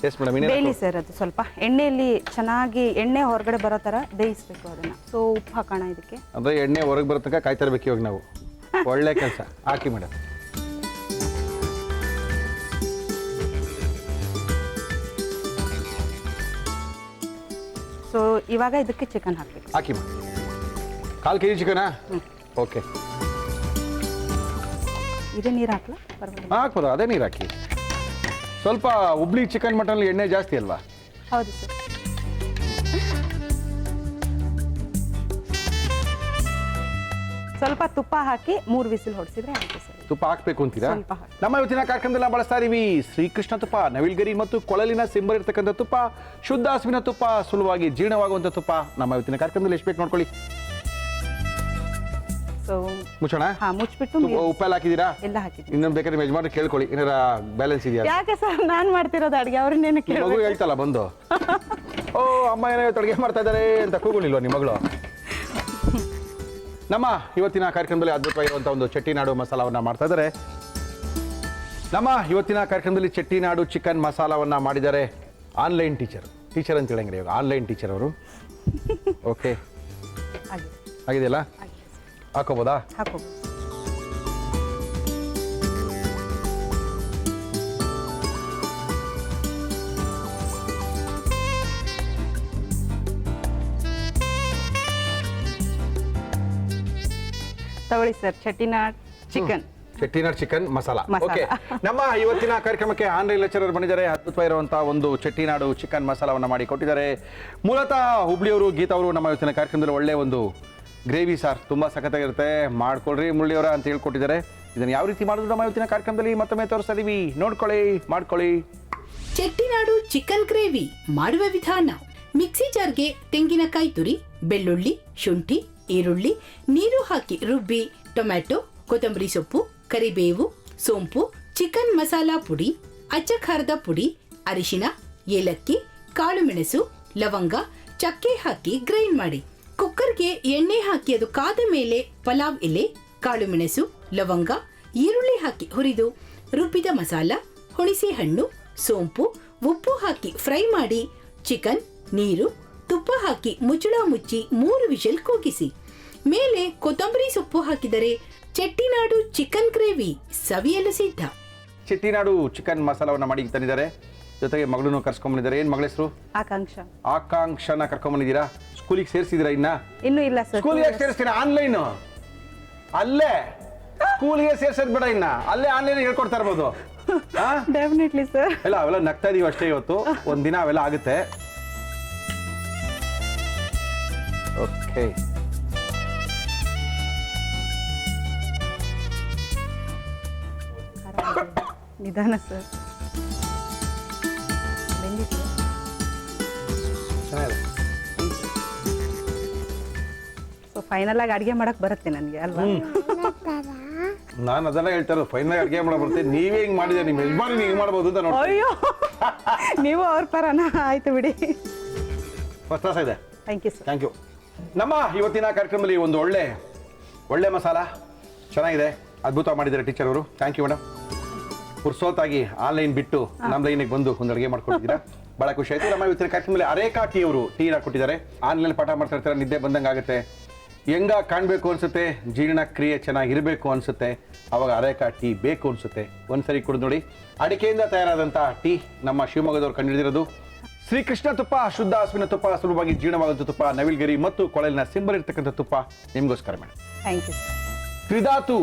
Yes madam. ಬೇಯಿಲಿ ಸರ್. ಅದು ಸ್ವಲ್ಪ ಎಣ್ಣೆಯಲ್ಲಿ ಚೆನ್ನಾಗಿ ಎಣ್ಣೆ ಹೊರಗಡೆ ಬರೋ ಥರ ಬೇಯಿಸ್ಬೇಕು ಅದನ್ನು. ಸೊ ಉಪ್ಪು ಹಾಕೋಣ ಇದಕ್ಕೆ. ಅಂದ್ರೆ ಎಣ್ಣೆ ಹೊರಗೆ ಬರೋ ತನಕ ಕಾಯ್ತಾ ಇರ್ಬೇಕು ಇವಾಗ ನಾವು. ಒಳ್ಳೆ ಕೆಲಸ. ಹಾಕಿ ಮೇಡಮ್. ಸೊ ಇವಾಗ ಇದಕ್ಕೆ ಚಿಕನ್ ಹಾಕಬೇಕು. ಹಾಕಿ ಮೇಡಮ್. 1/4 kg ಚಿಕನಾ? ಓಕೆ, ಇದೇ ನೀರು ಹಾಕ್ಲಾ? ಪರವಾಗಿಲ್ಲ. ಹಾಕ್ಬೋದು, ಅದೇ ನೀರು ಹಾಕಿ. ಸ್ವಲ್ಪ ಹುಬ್ಳಿ ಚಿಕನ್ ಮಟನಲ್ಲಿ ಎಣ್ಣೆ ಜಾಸ್ತಿ ಅಲ್ವಾ? ಹೌದು ಸರ್. ಸ್ವಲ್ಪ ತುಪ್ಪ ಹಾಕಿ 3 ವಿಸಿಲ್ ಹೊಡಿಸಿದ್ರೆ ಆಗುತ್ತೆ ಸರ್. ತುಪ್ಪ ಹಾಕ್ಬೇಕು ಅಂತೀರಾ? ಸ್ವಲ್ಪ ಹಾಕಿ. ನಮ್ಮ ಇವತ್ತಿನ ಕಾರ್ಯಕ್ರಮದಲ್ಲಿ ನಾವು ಬಳಸ್ತಾ ಇದೀವಿ ಶ್ರೀಕೃಷ್ಣ ತುಪ್ಪ, ನವಿಲ್ಗರಿ ಮತ್ತು ಕೊಳಲಿನ ಸಿಂಬರ್ ಇರ್ತಕ್ಕಂಥ ತುಪ್ಪ, ಶುದ್ಧ ಹಸುವಿನ ತುಪ್ಪ, ಸುಲಭವಾಗಿ ಜೀರ್ಣವಾಗುವಂಥ ತುಪ್ಪ. ನಮ್ಮ ಇವತ್ತಿನ ಕಾರ್ಯಕ್ರಮದಲ್ಲಿ ಎಷ್ಟು ಬೇಕು ನೋಡ್ಕೊಳ್ಳಿ. ಸೊ ಮುಚ್ಚೋಣ. ಮುಚ್ಚಿಬಿಟ್ಟು ಉಪ್ಪೆಲ್ಲ ಹಾಕಿದ್ದೀರಾ? ಎಲ್ಲ ಹಾಕಿದ್ದೀನಿ. ಇನ್ನೊಂದು ಬೇಕಾದ್ರೆ ಯಜಮಾನ್ರು ಕೇಳ್ಕೊಳ್ಳಿ, ಏನಾರ ಬ್ಯಾಲೆನ್ಸ್ ಇದೆಯಾ? ಯಾಕೆ ಸರ್ ನಾನು ಮಾಡ್ತಿರೋದು ಅಡುಗೆ, ಅವ್ರನ್ನೇನು ಮಗು ಕೇಳಿ ಹೇಳ್ತಲ್ಲ ಬಂದು, ಓ ಅಮ್ಮ ಏನೋ ಅಡುಗೆ ಮಾಡ್ತಾ ಇದ್ದಾರೆ ಅಂತ ಕೂಗುಳಿಲ್ವ ನಿಮ್ಮ ಮಗಳು? ನಮ್ಮ ಇವತ್ತಿನ ಕಾರ್ಯಕ್ರಮದಲ್ಲಿ ಅದ್ಭುತವಾಗಿರುವಂಥ ಒಂದು ಚೆಟ್ಟಿನಾಡು ಮಸಾಲವನ್ನು ಮಾಡ್ತಾ ಇದ್ದಾರೆ. ನಮ್ಮ ಇವತ್ತಿನ ಕಾರ್ಯಕ್ರಮದಲ್ಲಿ ಚೆಟ್ಟಿನಾಡು ಚಿಕನ್ ಮಸಾಲವನ್ನು ಮಾಡಿದ್ದಾರೆ ಆನ್ಲೈನ್ ಟೀಚರ್ ಅಂತ ಹೇಳಂಗ್ರಿ, ಇವಾಗ ಆನ್ಲೈನ್ ಟೀಚರ್ ಅವರು. ಓಕೆ, ಆಗಿದೆಯಲ್ಲ? ಹಾಕೋಬೋದಾ? ಹಾಕೋ. ತಗೊಳ್ಳಿ sir, Chettinad chicken. Chettinad chicken masala. Masala. Okay, ನಮ್ಮ ಇವತ್ತಿನ ಕಾರ್ಯಕ್ರಮಕ್ಕೆ ಆನ್ಲೈನ್ ಲೆಕ್ಚರರ್ ಬಂದಿದ್ದಾರೆ. ಅದ್ಭುತವಾಗಿರುವಂತಹ ಒಂದು ಚೆಟ್ಟಿನಾಡು ಚಿಕನ್ ಮಸಾಲವನ್ನು ಮಾಡಿ ಕೊಟ್ಟಿದ್ದಾರೆ. ಮೂಲತಃ ಹುಬ್ಳಿಯವರು, ಗೀತಾ ಅವರು ನಮ್ಮ ಇವತ್ತಿನ ಕಾರ್ಯಕ್ರಮದಲ್ಲಿ ಒಳ್ಳೆ ಒಂದು ಗ್ರೇವಿ ಸಾರ್ ತುಂಬ ಸಖತ್ತಾಗಿರುತ್ತೆ, ಮಾಡ್ಕೊಳ್ರಿ ಮುರಳಿಯವರ ಅಂತ ಹೇಳ್ಕೊಟ್ಟಿದ್ದಾರೆ. ಇದನ್ನು ಯಾವ ರೀತಿ ಮಾಡೋದು ನಮ್ಮ ಇವತ್ತಿನ ಕಾರ್ಯಕ್ರಮದಲ್ಲಿ ಮತ್ತೊಮ್ಮೆ ತೋರಿಸ್ತಾ ಇದೀವಿ, ನೋಡ್ಕೊಳ್ಳಿ, ಮಾಡ್ಕೊಳ್ಳಿ. ಚೆಟ್ಟಿನಾಡು ಚಿಕನ್ ಗ್ರೇವಿ ಮಾಡುವ ವಿಧಾನ: ಮಿಕ್ಸಿ ಜಾರ್ಗೆ ತೆಂಗಿನಕಾಯಿ ತುರಿ, ಬೆಳ್ಳುಳ್ಳಿ, ಶುಂಠಿ, ಈರುಳ್ಳಿ, ನೀರು ಹಾಕಿ ರುಬ್ಬಿ, ಟೊಮ್ಯಾಟೊ, ಕೊತ್ತಂಬರಿ ಸೊಪ್ಪು, ಕರಿಬೇವು, ಸೋಂಪು, ಚಿಕನ್ ಮಸಾಲಾ ಪುಡಿ, ಅಚ್ಚ ಖಾರದ ಪುಡಿ, ಅರಿಶಿನ, ಏಲಕ್ಕಿ, ಕಾಳುಮೆಣಸು, ಲವಂಗ, ಚಕ್ಕೆ ಹಾಕಿ ಗ್ರೈಂಡ್ ಮಾಡಿ. ಕುಕ್ಕರ್ಗೆ ಎಣ್ಣೆ ಹಾಕಿ ಅದು ಕಾದ ಮೇಲೆ ಪಲಾವ್ ಎಲೆ, ಕಾಳುಮೆಣಸು, ಲವಂಗ, ಈರುಳ್ಳಿ ಹಾಕಿ ಹುರಿದು ರುಬ್ಬಿದ ಮಸಾಲ, ಹುಣಸೆ ಹಣ್ಣು, ಸೋಂಪು, ಉಪ್ಪು ಹಾಕಿ ಫ್ರೈ ಮಾಡಿ ಚಿಕನ್, ನೀರು, ತುಪ್ಪ ಹಾಕಿ ಮುಚ್ಚಳ ಮುಚ್ಚಿ 3 ವಿಷಲ್ ಕೂಗಿಸಿ. ಮೇಲೆ ಕೊತ್ತಂಬರಿ ಸೊಪ್ಪು ಹಾಕಿದರೆ ಚೆಟ್ಟಿನಾಡು ಚಿಕನ್ ಗ್ರೇವಿ ಸವಿಯಲು ಸಿದ್ಧ. ಚೆಟ್ಟಿನಾಡು ಚಿಕನ್ ಮಸಾಲವನ್ನು ಮಾಡಿ ತಂದಿದ್ದಾರೆ. ಜೊತೆಗೆ ಮಗಳನ್ನು ಕರ್ಸ್ಕೊಂಡ್ಬಂದಿದ್ದಾರೆ. ಏನು ಮಗಳ ಹೆಸರು? ಆಕಾಂಕ್ಷನ ಕರ್ಕೊಂಡ್ಬಂದಿದ್ದೀರಾ. ಸ್ಕೂಲಿಗೆ ಸೇರಿಸಿದಿರಾ? ಇನ್ನೂ ಇಲ್ಲ ಸರ್. ಸ್ಕೂಲಿಗೆ ಯಾಕೆ ಸೇರಿಸ್ತೀರಾ? ಆನ್ಲೈನ್ ಅಲ್ಲೇ ಸ್ಕೂಲಿಗೆ ಸೇರ್ಸೋದು ಬೇಡ, ಅಲ್ಲೇ ಆನ್ಲೈನ್ ಹೇಳ್ಕೊಡ್ತಾ ಇರ್ಬೋದು. Definitely sir. ಇಲ್ಲ, ಅವೆಲ್ಲ ನಗ್ತಾ ಇದೀವಿ ಅಷ್ಟೇ. ಇವತ್ತು ಒಂದಿನ ಅವೆಲ್ಲ ಆಗುತ್ತೆ. ಓಕೆ, ನಿಧಾನ ಸರ್. ಚೆನ್ನಾಗಿದೆ. ಸೊ ಫೈನಲ್ ಆಗಿ ಅಡುಗೆ ಮಾಡಕ್ ಬರುತ್ತೆ ನನಗೆ ಅಲ್ವಾ? ನಾನು ಅದನ್ನ ಹೇಳ್ತಾ ಇರೋದು, ಫೈನಲ್ ಅಡುಗೆ ಮಾಡೋ ಬರ್ತೀನಿ. ನೀವೇ ಹಿಂಗೆ ಮಾಡಿದ್ರೆ ನಿಮ್ಮ ಯಜಮಾನಿ ಹಿಂಗೆ ಮಾಡ್ಬೋದು ಅಂತ ನೋಡಿ. ಅಯ್ಯೋ, ನೀವು ಅವ್ರ ಪರನ? ಆಯ್ತು ಬಿಡಿ. ಫಸ್ಟ್ ಕ್ಲಾಸ್ ಇದೆ. Thank you sir. Thank you. ನಮ್ಮ ಇವತ್ತಿನ ಕಾರ್ಯಕ್ರಮದಲ್ಲಿ ಒಂದು ಒಳ್ಳೆ ಮಸಾಲ ಚೆನ್ನಾಗಿದೆ, ಅದ್ಭುತ ಮಾಡಿದ್ದಾರೆ ಟೀಚರ್ ಅವರು. Thank you madam. ಪುರ್ಸೋತಾಗಿ ಆನ್ಲೈನ್ ಬಿಟ್ಟು ನಮ್ಮ ಲೈನಿಗೆ ಬಂದು ಒಂದು ಅಡುಗೆ ಮಾಡ್ಕೊಟ್ಟಿದ್ದೀರಾ, ಬಹಳ ಖುಷಿ ಆಯ್ತು. ನಮ್ಮ ಇವತ್ತಿನ ಕಾರ್ಯಕ್ರಮದಲ್ಲಿ ಅರೇಕಾ ಟೀ ಅವರು ಟೀ ಕೊಟ್ಟಿದ್ದಾರೆ. ಆನ್ಲೈನ್ ಪಾಠ ಮಾಡ್ತಾ ಇರ್ತಾರೆ, ನಿದ್ದೆ ಬಂದಂಗೆ ಆಗುತ್ತೆ, ಹೆಂಗ ಕಾಣಬೇಕು ಅನ್ಸುತ್ತೆ, ಜೀರ್ಣಕ್ರಿಯೆ ಚೆನ್ನಾಗಿರಬೇಕು ಅನ್ಸುತ್ತೆ, ಅವಾಗ ಅರೇಕಾ ಟೀ ಬೇಕು ಅನ್ಸುತ್ತೆ. ಒಂದ್ಸರಿ ಕುಡಿದು ನೋಡಿ. ಅಡಿಕೆಯಿಂದ ತಯಾರಾದಂಥ ಟೀ ನಮ್ಮ ಶಿವಮೊಗ್ಗದವ್ರು ಕಂಡುಹಿಡಿದಿರೋದು. ಶ್ರೀಕೃಷ್ಣ ತುಪ್ಪ, ಶುದ್ಧ ಹಸುವಿನ ತುಪ್ಪ, ಸುಲಭವಾಗಿ ಜೀರ್ಣವಾದಂಥ ತುಪ್ಪ, ನವಿಲ್ಗರಿ ಮತ್ತು ಕೊಳಲಿನ ಸಿಂಬಲ್ ಇರ್ತಕ್ಕಂಥ ತುಪ್ಪ ನಿಮಗೋಸ್ಕರ madam. Thank you. Tridhatu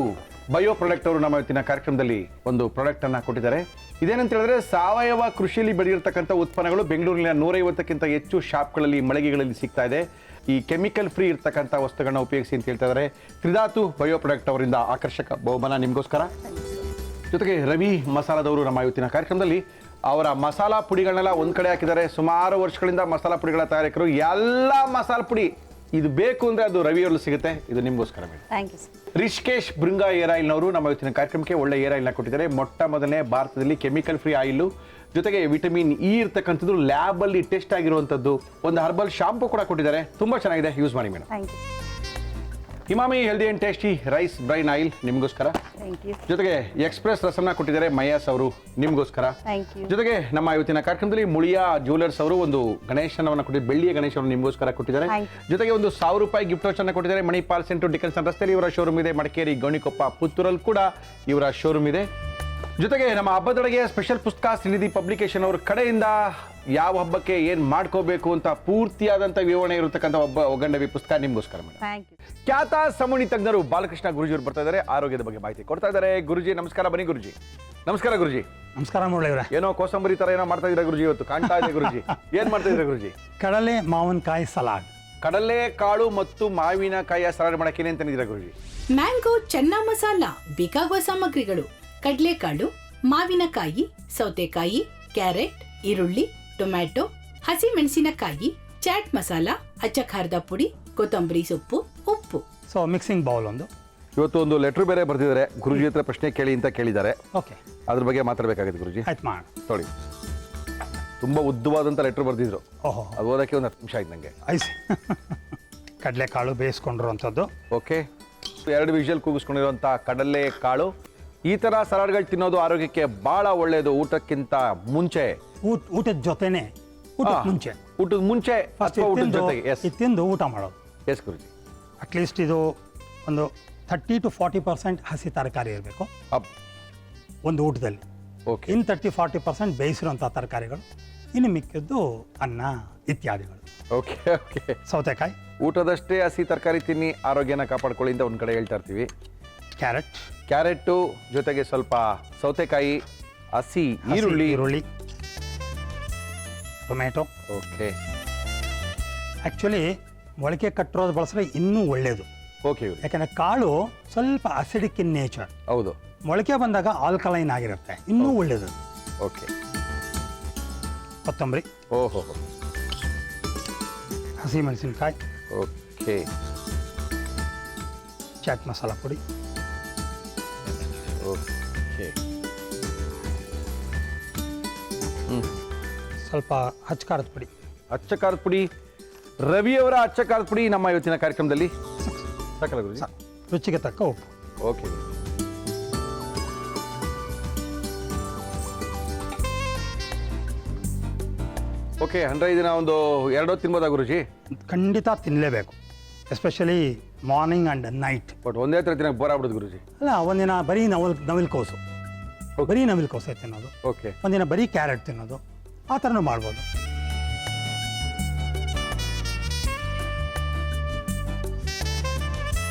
bio product ಅವರು ನಮ್ಮ ಇವತ್ತಿನ ಕಾರ್ಯಕ್ರಮದಲ್ಲಿ ಒಂದು ಪ್ರಾಡಕ್ಟ್ ಅನ್ನ ಕೊಟ್ಟಿದ್ದಾರೆ. ಇದೇನಂತ ಹೇಳಿದ್ರೆ ಸಾವಯವ ಕೃಷಿಯಲ್ಲಿ ಬೆಳೆದಿರ್ತಕ್ಕಂಥ ಉತ್ಪನ್ನಗಳು ಬೆಂಗಳೂರಿನ 150ಕ್ಕಿಂತ ಹೆಚ್ಚು ಶಾಪ್ಗಳಲ್ಲಿ ಮಳಿಗೆಗಳಲ್ಲಿ ಸಿಗ್ತಾ ಇದೆ. ಈ ಕೆಮಿಕಲ್ ಫ್ರೀ ಇರ್ತಕ್ಕಂಥ ವಸ್ತುಗಳನ್ನ ಉಪಯೋಗಿಸಿ ಅಂತ ಹೇಳ್ತಾ ಇದ್ದಾರೆ. ತ್ರಿಧಾತು ಬಯೋ ಪ್ರಾಡಕ್ಟ್ ಅವರಿಂದ ಆಕರ್ಷಕ ಬಹುಮಾನ ನಿಮಗೋಸ್ಕರ. ಜೊತೆಗೆ ರವಿ ಮಸಾಲದವರು ನಮ್ಮ ಇವತ್ತಿನ ಕಾರ್ಯಕ್ರಮದಲ್ಲಿ ಅವರ ಮಸಾಲಾ ಪುಡಿಗಳನ್ನೆಲ್ಲ ಒಂದ್ ಕಡೆ ಹಾಕಿದ್ದಾರೆ. ಸುಮಾರು ವರ್ಷಗಳಿಂದ ಮಸಾಲಾ ಪುಡಿಗಳ ತಯಾರಕರು. ಎಲ್ಲ ಮಸಾಲಾ ಪುಡಿ ಇದು ಬೇಕು ಅಂದ್ರೆ ಅದು ರವಿಯವರು ಸಿಗುತ್ತೆ. ಇದು ನಿಮಗೋಸ್ಕರ madam. Thank you sir. Rishikesh Bhringa hair ಆಯಿಲ್ನವರು ನಮ್ಮ ಇವತ್ತಿನ ಕಾರ್ಯಕ್ರಮಕ್ಕೆ ಒಳ್ಳೆ ಏರ್ ಆಯಿಲ್ನ ಕೊಟ್ಟಿದ್ದಾರೆ. ಮೊಟ್ಟ ಮೊದಲನೇ ಭಾರತದಲ್ಲಿ ಕೆಮಿಕಲ್ ಫ್ರೀ ಆಯಿಲ್, ಜೊತೆಗೆ ವಿಟಮಿನ್ ಇ ಇರ್ತಕ್ಕಂಥದ್ದು, ಲ್ಯಾಬ್ ಅಲ್ಲಿ ಟೆಸ್ಟ್ ಆಗಿರುವಂಥದ್ದು, ಒಂದು ಹರ್ಬಲ್ ಶಾಂಪೂ ಕೂಡ ಕೊಟ್ಟಿದ್ದಾರೆ. ತುಂಬಾ ಚೆನ್ನಾಗಿದೆ, ಯೂಸ್ ಮಾಡಿ madam. Thank you. Emami healthy and tasty rice bran oil ನಿಮಗೋಸ್ಕರ. Thank you. ಜೊತೆಗೆ ಎಕ್ಸ್ಪ್ರೆಸ್ ರಸಮ್ನ ಕೊಟ್ಟಿದ್ದಾರೆ ಮಯಾಸ್ ಅವರು ನಿಮಗೋಸ್ಕರ. Thank you. ಜೊತೆಗೆ ನಮ್ಮ ಇವತ್ತಿನ ಕಾರ್ಯಕ್ರಮದಲ್ಲಿ ಮುಳಿಯಾ ಜ್ಯುವೆಲರ್ಸ್ ಅವರು ಒಂದು ಗಣೇಶನವನ್ನು ಕೊಟ್ಟಿದ್ದಾರೆ, ಬೆಳ್ಳಿಯ ಗಣೇಶವನ್ನು ನಿಮಗೋಸ್ಕರ ಕೊಟ್ಟಿದ್ದಾರೆ. Thank ಜೊತೆಗೆ ಒಂದು 1000 ರೂಪಾಯಿ ಗಿಫ್ಟ್ ವೋಚರ್ನ ಕೊಟ್ಟಿದ್ದಾರೆ. ಮಣಿಪಾಲ್ ಸೆಂಟರ್ ಡಿಕನ್ಸನ್ ರಸ್ತೆಯಲ್ಲಿ ಇವರ ಶೋರೂಮ್ ಇದೆ. ಮಡಿಕೇರಿ, ಗೌಣಿಕೊಪ್ಪ, ಪುತ್ತೂರಲ್ಲಿ ಕೂಡ ಇವರ ಶೋರೂಮ್ ಇದೆ. ಜೊತೆಗೆ ನಮ್ಮ ಹಬ್ಬದೊಳಗೆ ಸ್ಪೆಷಲ್ ಪುಸ್ತಕ ಶ್ರೀನಿಧಿ ಪಬ್ಲಿಕೇಶನ್ ಅವ್ರ ಕಡೆಯಿಂದ ಯಾವ ಹಬ್ಬಕ್ಕೆ ಏನ್ ಮಾಡ್ಕೋಬೇಕು ಅಂತ ಪೂರ್ತಿಯಾದಂತ ವಿವರಣೆ ಇರತಕ್ಕಂಥ ಒಗ್ಗಂಡವಿ ಪುಸ್ತಕ ನಿಮಗೋಸ್ಕರ ಮೇಡಮ್. Thank you. ಖ್ಯಾತ ಸಮುನಿ ತಜ್ಞರು ಬಾಲಕೃಷ್ಣ ಗುರುಜಿ ಅವರು ಬರ್ತಾ ಇದ್ದಾರೆ, ಆರೋಗ್ಯದ ಬಗ್ಗೆ ಮಾಹಿತಿ ಕೊಡ್ತಾ ಇದ್ದಾರೆ. ಗುರುಜಿ ನಮಸ್ಕಾರ. ಬನ್ನಿ ಗುರುಜಿ. ನಮಸ್ಕಾರ ಗುರುಜಿ. ನಮಸ್ಕಾರ ಮುರಳಿಯವರೇ. ಏನೋ ಕೋಸಂಬರಿ ತರ ಏನೋ ಮಾಡ್ತಾ ಇದ್ದೀರಾ ಗುರುಜಿ, ಇವತ್ತು ಕಾಣ್ತಾ ಇದೆ ಗುರುಜಿ. ಏನ್ ಮಾಡ್ತಾ ಇದ್ದೀರಾ ಗುರುಜಿ? ಕಡಲೆ ಮಾವಿನಕಾಯಿ ಸಲಾಡ್. ಕಡಲೆ ಕಾಳು ಮತ್ತು ಮಾವಿನಕಾಯಿಯ ಸಲಾಡ್ ಮಾಡಕ್ಕೆ ಏನೇನ್ ತಂದಿದ್ದೀರಾ ಗುರುಜಿ? ಮ್ಯಾಂಗೋ ಚೆನ್ನ ಮಸಾಲ. ಬೇಕಾಗುವ ಸಾಮಗ್ರಿಗಳು: ಕಡಲೆಕಾಳು, ಮಾವಿನಕಾಯಿ, ಸೌತೆಕಾಯಿ, ಕ್ಯಾರೆಟ್, ಈರುಳ್ಳಿ, ಟೊಮ್ಯಾಟೊ, ಹಸಿಮೆಣಸಿನಕಾಯಿ, ಚಾಟ್ ಮಸಾಲ, ಅಚ್ಚ ಖಾರದ ಪುಡಿ, ಕೊತ್ತಂಬರಿ ಸೊಪ್ಪು, ಉಪ್ಪು. ಸೊ ಮಿಕ್ಸಿಂಗ್ ಬೌಲ್ ಒಂದು. ಇವತ್ತು ಒಂದು ಲೆಟರ್ ಬೇರೆ ಬರ್ತಿದ್ದಾರೆ, ಗುರುಜಿ ಹತ್ರ ಪ್ರಶ್ನೆ ಕೇಳಿ ಅಂತ ಕೇಳಿದ್ದಾರೆ. ಓಕೆ, ಅದ್ರ ಬಗ್ಗೆ ಮಾತಾಡಬೇಕಾಗಿದೆ ಗುರುಜಿ. ಆಯ್ತು ಮಾಡೋಣ. ನೋಡಿ, ತುಂಬಾ ಉದ್ದವಾದಂತ ಲೆಟರ್ ಬರ್ದಿದ್ರು, ಓಹೋ, ಅದು ಓದಕ್ಕೆ ಒಂದು 10 ನಿಮಿಷ ಆಯ್ತು ನಂಗೆ. ಐಸಿ. ಕಡಲೆಕಾಳು ಬೇಯಿಸ್ಕೊಂಡಿರುವಂಥದ್ದು. ಓಕೆ, 2 ವಿಷಲ್ ಕೂಗಿಸ್ಕೊಂಡಿರುವಂಥ ಕಡಲೆ ಕಾಳು. ಈ ತರ ಸಲಾಡ್ಗಳು ತಿನ್ನೋದು ಆರೋಗ್ಯಕ್ಕೆ ಬಹಳ ಒಳ್ಳೆಯದು. ಊಟಕ್ಕಿಂತ ಮುಂಚೆ, ಊಟದ ಜೊತೆನೆ, ಊಟದ ಮುಂಚೆ, ಊಟದ ಮುಂಚೆ ಅಥವಾ ಊಟದ ಜೊತೆಗೆ. ಎಸ್ ತಿಂದು ಊಟ ಮಾಡೋದು. ಎಸ್ ಗುರುಜಿ. ಅಟ್ಲೀಸ್ಟ್ ಇದು ಒಂದು 30 to 40% ಹಸಿ ತರಕಾರಿ ಇರಬೇಕು ಅಪ್ ಒಂದು ಊಟದಲ್ಲಿ. ಓಕೆ, ಇನ್ನು 30-40% ಬೇಯಿಸಿರುವಂಥ ತರಕಾರಿಗಳು, ಇನ್ನು ಮಿಕ್ಕಿದ್ದು ಅನ್ನ ಇತ್ಯಾದಿಗಳು. Okay okay. ಸೌತೆಕಾಯಿ, ಊಟದಷ್ಟೇ ಹಸಿ ತರಕಾರಿ ತಿನ್ನಿ, ಆರೋಗ್ಯನ ಕಾಪಾಡ್ಕೊಳ್ಳಿ ಅಂತ ಒಂದ್ ಕಡೆ ಹೇಳ್ತಾ ಇರ್ತೀವಿ. ಕ್ಯಾರೆಟ್, ಕ್ಯಾರೆಟ್ ಜೊತೆಗೆ ಸ್ವಲ್ಪ ಸೌತೆಕಾಯಿ, ಹಸಿ ಈರುಳ್ಳಿ, ಟೊಮೆಟೊ. ಓಕೆ ಆ್ಯಕ್ಚುಲಿ ಮೊಳಕೆ ಕಟ್ಟಿರೋದು ಬಳಸಿದ್ರೆ ಇನ್ನೂ ಒಳ್ಳೆಯದು. ಓಕೆ ಇವ್ರಿ. ಯಾಕಂದರೆ ಕಾಳು ಸ್ವಲ್ಪ ಅಸಿಡಿಕ್ ಇನ್ ನೇಚರ್. ಹೌದು. ಮೊಳಕೆ ಬಂದಾಗ ಆಲ್ಕಲೈನ್ ಆಗಿರುತ್ತೆ, ಇನ್ನೂ ಒಳ್ಳೆಯದು. ಓಕೆ. ಕೊತ್ತಂಬರಿ, ಓಹೋ, ಹಸಿಮೆಣಸಿನಕಾಯಿ, ಓಕೆ, ಚಾಟ್ ಮಸಾಲ ಪುಡಿ, ಓಕೆ, ಸ್ವಲ್ಪ ಹಚ್ಚ ಖಾರದ ಪುಡಿ. ಅಚ್ಚ ಖಾರದ ಪುಡಿ. ರವಿಯವರ ಅಚ್ಚ ಖಾರದ ಪುಡಿ ನಮ್ಮ ಇವತ್ತಿನ ಕಾರ್ಯಕ್ರಮದಲ್ಲಿ ಸಾಕಲ್ಲ ಗುರುಜಿ? ರುಚಿಗೆ ತಕ್ಕ ಉಪ್ಪು. ಓಕೆ. ಓಕೆ, ಅಂದ್ರೆ ಇದನ್ನ ಒಂದು 2 ಹೊತ್ತು ತಿನ್ಬೋದಾ ಗುರುಜಿ? ಖಂಡಿತ ತಿನ್ನಲೇಬೇಕು, especially morning and night. But ಒಂದೇ ಥರ ತಿನ್ನಕ್ಕೆ ಬೋರ್ ಆಗ್ಬಿಡುದು ಗುರುಜಿ. ಅಲ್ಲ, ಒಂದಿನ ಬರೀ ನವಿಲ್ಕೋಸು, ಬರೀ ನವಿಲ್ಕೋಸೆ ತಿನ್ನೋದು, ಓಕೆ, ಒಂದಿನ ಬರೀ ಕ್ಯಾರೆಟ್ ತಿನ್ನೋದು, ಆ ಥರನೂ ಮಾಡ್ಬೋದು.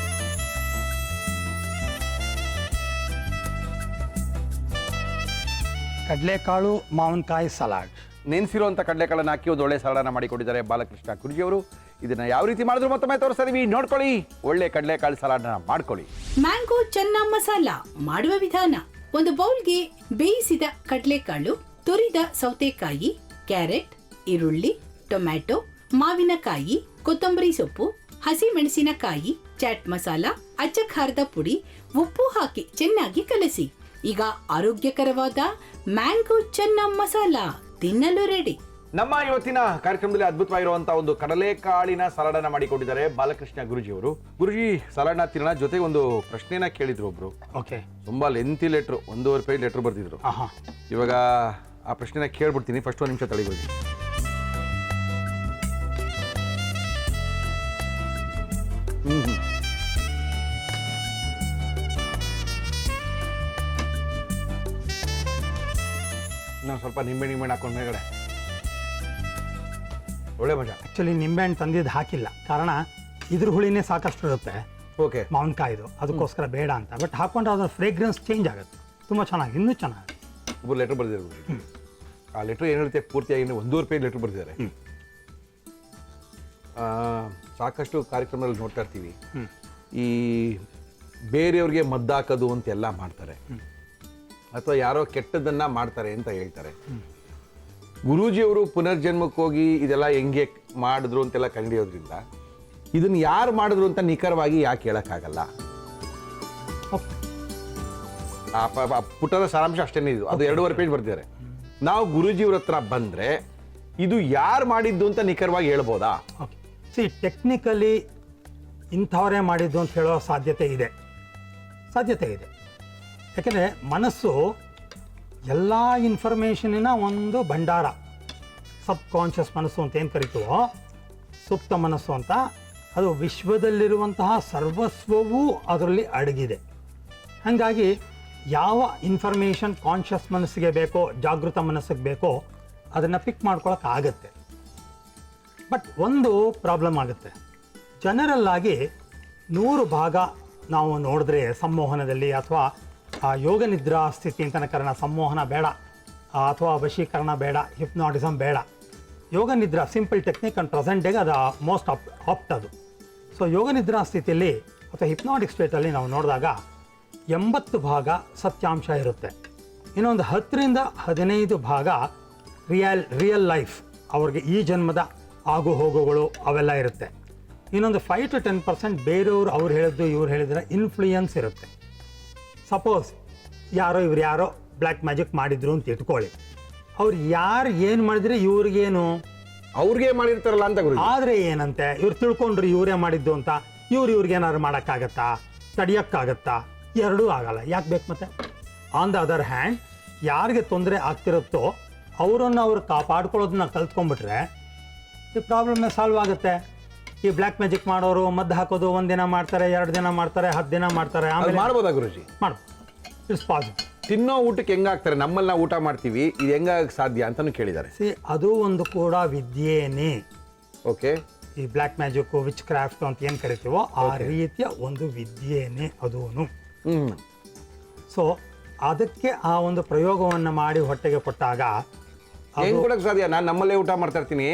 ಕಡಲೆಕಾಳು ಮಾವಿನಕಾಯಿ ಸಲಾಡ್. ನೆನೆಸಿರುವಂಥ ಕಡಲೆಕಾಳನ್ನು ಹಾಕಿ ಒಂದು ಒಳ್ಳೆ ಸಲಾಡನ್ನ ಮಾಡಿಕೊಟ್ಟಿದ್ದಾರೆ ಬಾಲಕೃಷ್ಣ ಗುರುಜಿಯವರು. ಇದನ್ನ ಯಾವ ರೀತಿ ಮಾಡಿದ್ರು ಮತ್ತೊಮ್ಮೆ ತೋರಿಸ್ತಾ ಇದೀವಿ, ನೋಡ್ಕೊಳ್ಳಿ. ಒಳ್ಳೆ ಕಡಲೆಕಾಳು ಸಲಾಡ್ನ ಮಾಡ್ಕೊಳ್ಳಿ. ಮ್ಯಾಂಗೋ ಚೆನ್ನ ಮಸಾಲ ಮಾಡುವ ವಿಧಾನ: ಒಂದು ಬೌಲ್ಗೆ ಬೇಯಿಸಿದ ಕಡಲೆಕಾಳು, ತುರಿದ ಸೌತೆಕಾಯಿ, ಕ್ಯಾರೆಟ್, ಈರುಳ್ಳಿ, ಟೊಮ್ಯಾಟೊ, ಮಾವಿನಕಾಯಿ, ಕೊತ್ತಂಬರಿ ಸೊಪ್ಪು, ಹಸಿಮೆಣಸಿನಕಾಯಿ, ಚಾಟ್ ಮಸಾಲ, ಅಚ್ಚ ಖಾರದ ಪುಡಿ, ಉಪ್ಪು ಹಾಕಿ ಚೆನ್ನಾಗಿ ಕಲಸಿ. ಈಗ ಆರೋಗ್ಯಕರವಾದ ಮ್ಯಾಂಗೋ ಚೆನ್ನ ಮಸಾಲ ತಿನ್ನಲು ರೆಡಿ. ನಮ್ಮ ಇವತ್ತಿನ ಕಾರ್ಯಕ್ರಮದಲ್ಲಿ ಅದ್ಭುತವಾಗಿರುವಂತಹ ಒಂದು ಕಡಲೆಕಾಳಿನ ಸಲಾಡನ್ನ ಮಾಡಿಕೊಟ್ಟಿದ್ದಾರೆ ಬಾಲಕೃಷ್ಣ ಗುರುಜಿ ಅವರು. ಗುರುಜಿ ಸಲಾಡ್ನ ತಿನ್ನೋಣ, ಜೊತೆಗೆ ಒಂದು ಪ್ರಶ್ನೆನ ಕೇಳಿದ್ರು ಒಬ್ರು. ಓಕೆ. ತುಂಬಾ ಲೆಂತಿ ಲೆಟ್ರು, 1.5 ಪೇಜ್ ಲೆಟ್ರ್ ಬರ್ತಿದ್ರು. ಇವಾಗ ಆ ಪ್ರಶ್ನೆನ ಕೇಳ್ಬಿಡ್ತೀನಿ. ಫಸ್ಟ್ 1 ನಿಮಿಷ ತಳಿ ಗುರುಜಿ. ನಾವು ಸ್ವಲ್ಪ ನಿಂಬೆಹಣ್ಣು ಹಾಕೊಂಡು ಮೇಲ್ಗಡೆ ಒಳ್ಳೆ ಮಜಾ. ಆ್ಯಕ್ಚುಲಿ ನಿಂಬೆಹಣ್ಣು ತಂದಿದ್ದು ಹಾಕಿಲ್ಲ, ಕಾರಣ ಇದ್ರ ಹುಳಿನೇ ಸಾಕಷ್ಟು ಇರುತ್ತೆ ಓಕೆ, ಮಾವಿನಕಾಯಿದು, ಅದಕ್ಕೋಸ್ಕರ ಬೇಡ ಅಂತ. ಬಟ್ ಹಾಕೊಂಡ್ರೆ ಅದರ ಫ್ರೇಗ್ರೆನ್ಸ್ ಚೇಂಜ್ ಆಗುತ್ತೆ, ತುಂಬ ಚೆನ್ನಾಗಿ, ಇನ್ನೂ ಚೆನ್ನಾಗಿ. ಒಬ್ಬರು ಲೆಟ್ರ್ ಬರ್ದಿದ್ದಾರೆ. ಆ ಲೆಟ್ರ್ ಏನು ಹೇಳುತ್ತೆ ಪೂರ್ತಿಯಾಗಿ 1.5 ಪೇಜ್ ಲೆಟ್ರ್ ಬರ್ದಿದ್ದಾರೆ. ಸಾಕಷ್ಟು ಕಾರ್ಯಕ್ರಮದಲ್ಲಿ ನೋಡ್ತಾ ಇರ್ತೀವಿ, ಈ ಬೇರೆಯವ್ರಿಗೆ ಮದ್ದಾಕೋದು ಅಂತೆಲ್ಲ ಮಾಡ್ತಾರೆ, ಅಥವಾ ಯಾರೋ ಕೆಟ್ಟದನ್ನ ಮಾಡ್ತಾರೆ ಅಂತ ಹೇಳ್ತಾರೆ. ಗುರೂಜಿಯವರು ಪುನರ್ಜನ್ಮಕ್ಕೆ ಹೋಗಿ ಇದೆಲ್ಲ ಹೆಂಗೆ ಮಾಡಿದ್ರು ಅಂತೆಲ್ಲ ಕಂಡಿಯೋದ್ರಿಂದ ಇದನ್ನ ಯಾರು ಮಾಡಿದ್ರು ಅಂತ ನಿಖರವಾಗಿ ಯಾಕೆ ಹೇಳಕ್ಕಾಗಲ್ಲ? ಆ ಪುಟದ ಸಾರಾಂಶ ಅಷ್ಟೇನೇ ಇದು, ಅದು 2.5 ಪೇಜ್ ಬರ್ತಿದ್ದಾರೆ. ನಾವು ಗುರೂಜಿಯವ್ರ ಹತ್ರ ಬಂದ್ರೆ ಇದು ಯಾರು ಮಾಡಿದ್ದು ಅಂತ ನಿಖರವಾಗಿ ಹೇಳ್ಬೋದಾ? ಸಿ, ಟೆಕ್ನಿಕಲಿ ಇಂಥವರೇ ಮಾಡಿದ್ದು ಅಂತ ಹೇಳೋ ಸಾಧ್ಯತೆ ಇದೆ. ಯಾಕೆಂದರೆ ಮನಸ್ಸು ಎಲ್ಲ ಇನ್ಫಾರ್ಮೇಷನಿನ ಒಂದು ಭಂಡಾರ. ಸಬ್ ಕಾನ್ಷಿಯಸ್ ಮನಸ್ಸು ಅಂತ ಏನು ಕರಿತೀವೋ, ಸುಪ್ತ ಮನಸ್ಸು ಅಂತ, ಅದು ವಿಶ್ವದಲ್ಲಿರುವಂತಹ ಸರ್ವಸ್ವವೂ ಅದರಲ್ಲಿ ಅಡಗಿದೆ. ಹಾಗಾಗಿ ಯಾವ ಇನ್ಫಾರ್ಮೇಷನ್ ಕಾನ್ಷಿಯಸ್ ಮನಸ್ಸಿಗೆ ಬೇಕೋ, ಜಾಗೃತ ಮನಸ್ಸಿಗೆ ಬೇಕೋ, ಅದನ್ನು ಪಿಕ್ ಮಾಡ್ಕೊಳಕ್ಕಾಗತ್ತೆ. ಬಟ್ ಒಂದು ಪ್ರಾಬ್ಲಮ್ ಆಗುತ್ತೆ. ಜನರಲ್ಲಾಗಿ 100 ಭಾಗ ನಾವು ನೋಡಿದ್ರೆ ಸಂಮೋಹನದಲ್ಲಿ, ಅಥವಾ ಯೋಗ ನಿದ್ರಾ ಸ್ಥಿತಿ ಅಂತ ಕಾರಣ ಸಂಮೋಹನ ಬೇಡ, ಅಥವಾ ವಶೀಕರಣ ಬೇಡ, ಹಿಪ್ನಾಟಿಸಮ್ ಬೇಡ. ಯೋಗ ನಿದ್ರಾ ಸಿಂಪಲ್ ಟೆಕ್ನಿಕ್ ಆ್ಯಂಡ್ ಪ್ರೆಸೆಂಟ್ ಡೇಗೆ ಅದು ಮೋಸ್ಟ್ ಆಪ್ಟ್ ಅದು. ಸೊ ಯೋಗ ನಿದ್ರಾ ಸ್ಥಿತಿಯಲ್ಲಿ ಅಥವಾ ಹಿಪ್ನಾಟಿಕ್ ಸ್ಟೇಟಲ್ಲಿ ನಾವು ನೋಡಿದಾಗ 80 ಭಾಗ ಸತ್ಯಾಂಶ ಇರುತ್ತೆ. ಇನ್ನೊಂದು 10ರಿಂದ 15 ಭಾಗ ರಿಯಲ್ ಲೈಫ್, ಅವ್ರಿಗೆ ಈ ಜನ್ಮದ ಆಗು ಹೋಗುಗಳು ಅವೆಲ್ಲ ಇರುತ್ತೆ. ಇನ್ನೊಂದು 5 to 10% ಬೇರೆಯವರು ಅವ್ರು ಹೇಳಿದ್ದು ಇವ್ರು ಹೇಳಿದ್ರೆ ಇನ್ಫ್ಲೂಯೆನ್ಸ್ ಇರುತ್ತೆ. ಸಪೋಸ್ ಇವ್ರು ಯಾರೋ ಬ್ಲ್ಯಾಕ್ ಮ್ಯಾಜಿಕ್ ಮಾಡಿದ್ರು ಅಂತ ಇಟ್ಕೊಳ್ಳಿ, ಅವ್ರು ಯಾರು ಏನು ಮಾಡಿದ್ರೆ ಇವ್ರಿಗೇನು, ಅವ್ರಿಗೆ ಮಾಡಿರ್ತಾರಲ್ಲ ಅಂತ ಗುರು. ಆದರೆ ಏನಂತೆ, ಇವ್ರು ತಿಳ್ಕೊಂಡ್ರು ಇವರೇ ಮಾಡಿದ್ದು ಅಂತ, ಇವ್ರಿಗೇನಾದ್ರು ಮಾಡೋಕ್ಕಾಗತ್ತಾ, ತಡಿಯೋಕ್ಕಾಗತ್ತಾ? ಎರಡೂ ಆಗಲ್ಲ. ಯಾಕೆ ಬೇಕು ಮತ್ತೆ? ಆನ್ ದ ಅದರ್ ಹ್ಯಾಂಡ್, ಯಾರಿಗೆ ತೊಂದರೆ ಆಗ್ತಿರುತ್ತೋ ಅವರನ್ನು ಅವ್ರು ಕಾಪಾಡ್ಕೊಳ್ಳೋದನ್ನ ಕಲ್ತ್ಕೊಂಡ್ಬಿಟ್ರೆ ಈ ಪ್ರಾಬ್ಲಮ್ನೇ ಸಾಲ್ವ್ ಆಗುತ್ತೆ. ಈ ಬ್ಲ್ಯಾಕ್ ಮ್ಯಾಜಿಕ್ ಮಾಡೋರು ಮದ್ದು ಹಾಕೋದು 1 ದಿನ ಮಾಡ್ತಾರೆ, 2 ದಿನ ಮಾಡ್ತಾರೆ, 10 ದಿನ ಮಾಡ್ತಾರೆ, ಆಮೇಲೆ ಮಾಡ್ಬೋದಾ ಗುರುಜಿ? ಮಾಡ್ಬೋದು. It's possible. ತಿನ್ನೋ ಊಟಕ್ಕೆ ಹೆಂಗಾಗ್ತಾರೆ? ನಮ್ಮಲ್ಲಿ ನಾವು ಊಟ ಮಾಡ್ತೀವಿ, ಇದು ಹೆಂಗಾಗ ಸಾಧ್ಯ ಅಂತಾನು ಕೇಳಿದ್ದಾರೆ. ಅದು ಒಂದು ಕೂಡ ವಿದ್ಯೆನೇ. ಓಕೆ. ಈ ಬ್ಲ್ಯಾಕ್ ಮ್ಯಾಜಿಕ್, ವಿಚ್ ಕ್ರಾಫ್ಟ್ ಅಂತ ಏನು ಕರಿತೀವೋ ಆ ರೀತಿಯ ಒಂದು ವಿದ್ಯೆನೇ ಅದೂ. ಸೊ ಅದಕ್ಕೆ ಆ ಒಂದು ಪ್ರಯೋಗವನ್ನು ಮಾಡಿ ಹೊಟ್ಟೆಗೆ ಕೊಟ್ಟಾಗ ಹೆಂಗ್ ಕೊಡಕ್ ಸಾಧ್ಯ? ನಾನು ನಮ್ಮಲ್ಲೇ ಊಟ ಮಾಡ್ತಾ ಇರ್ತೀನಿ.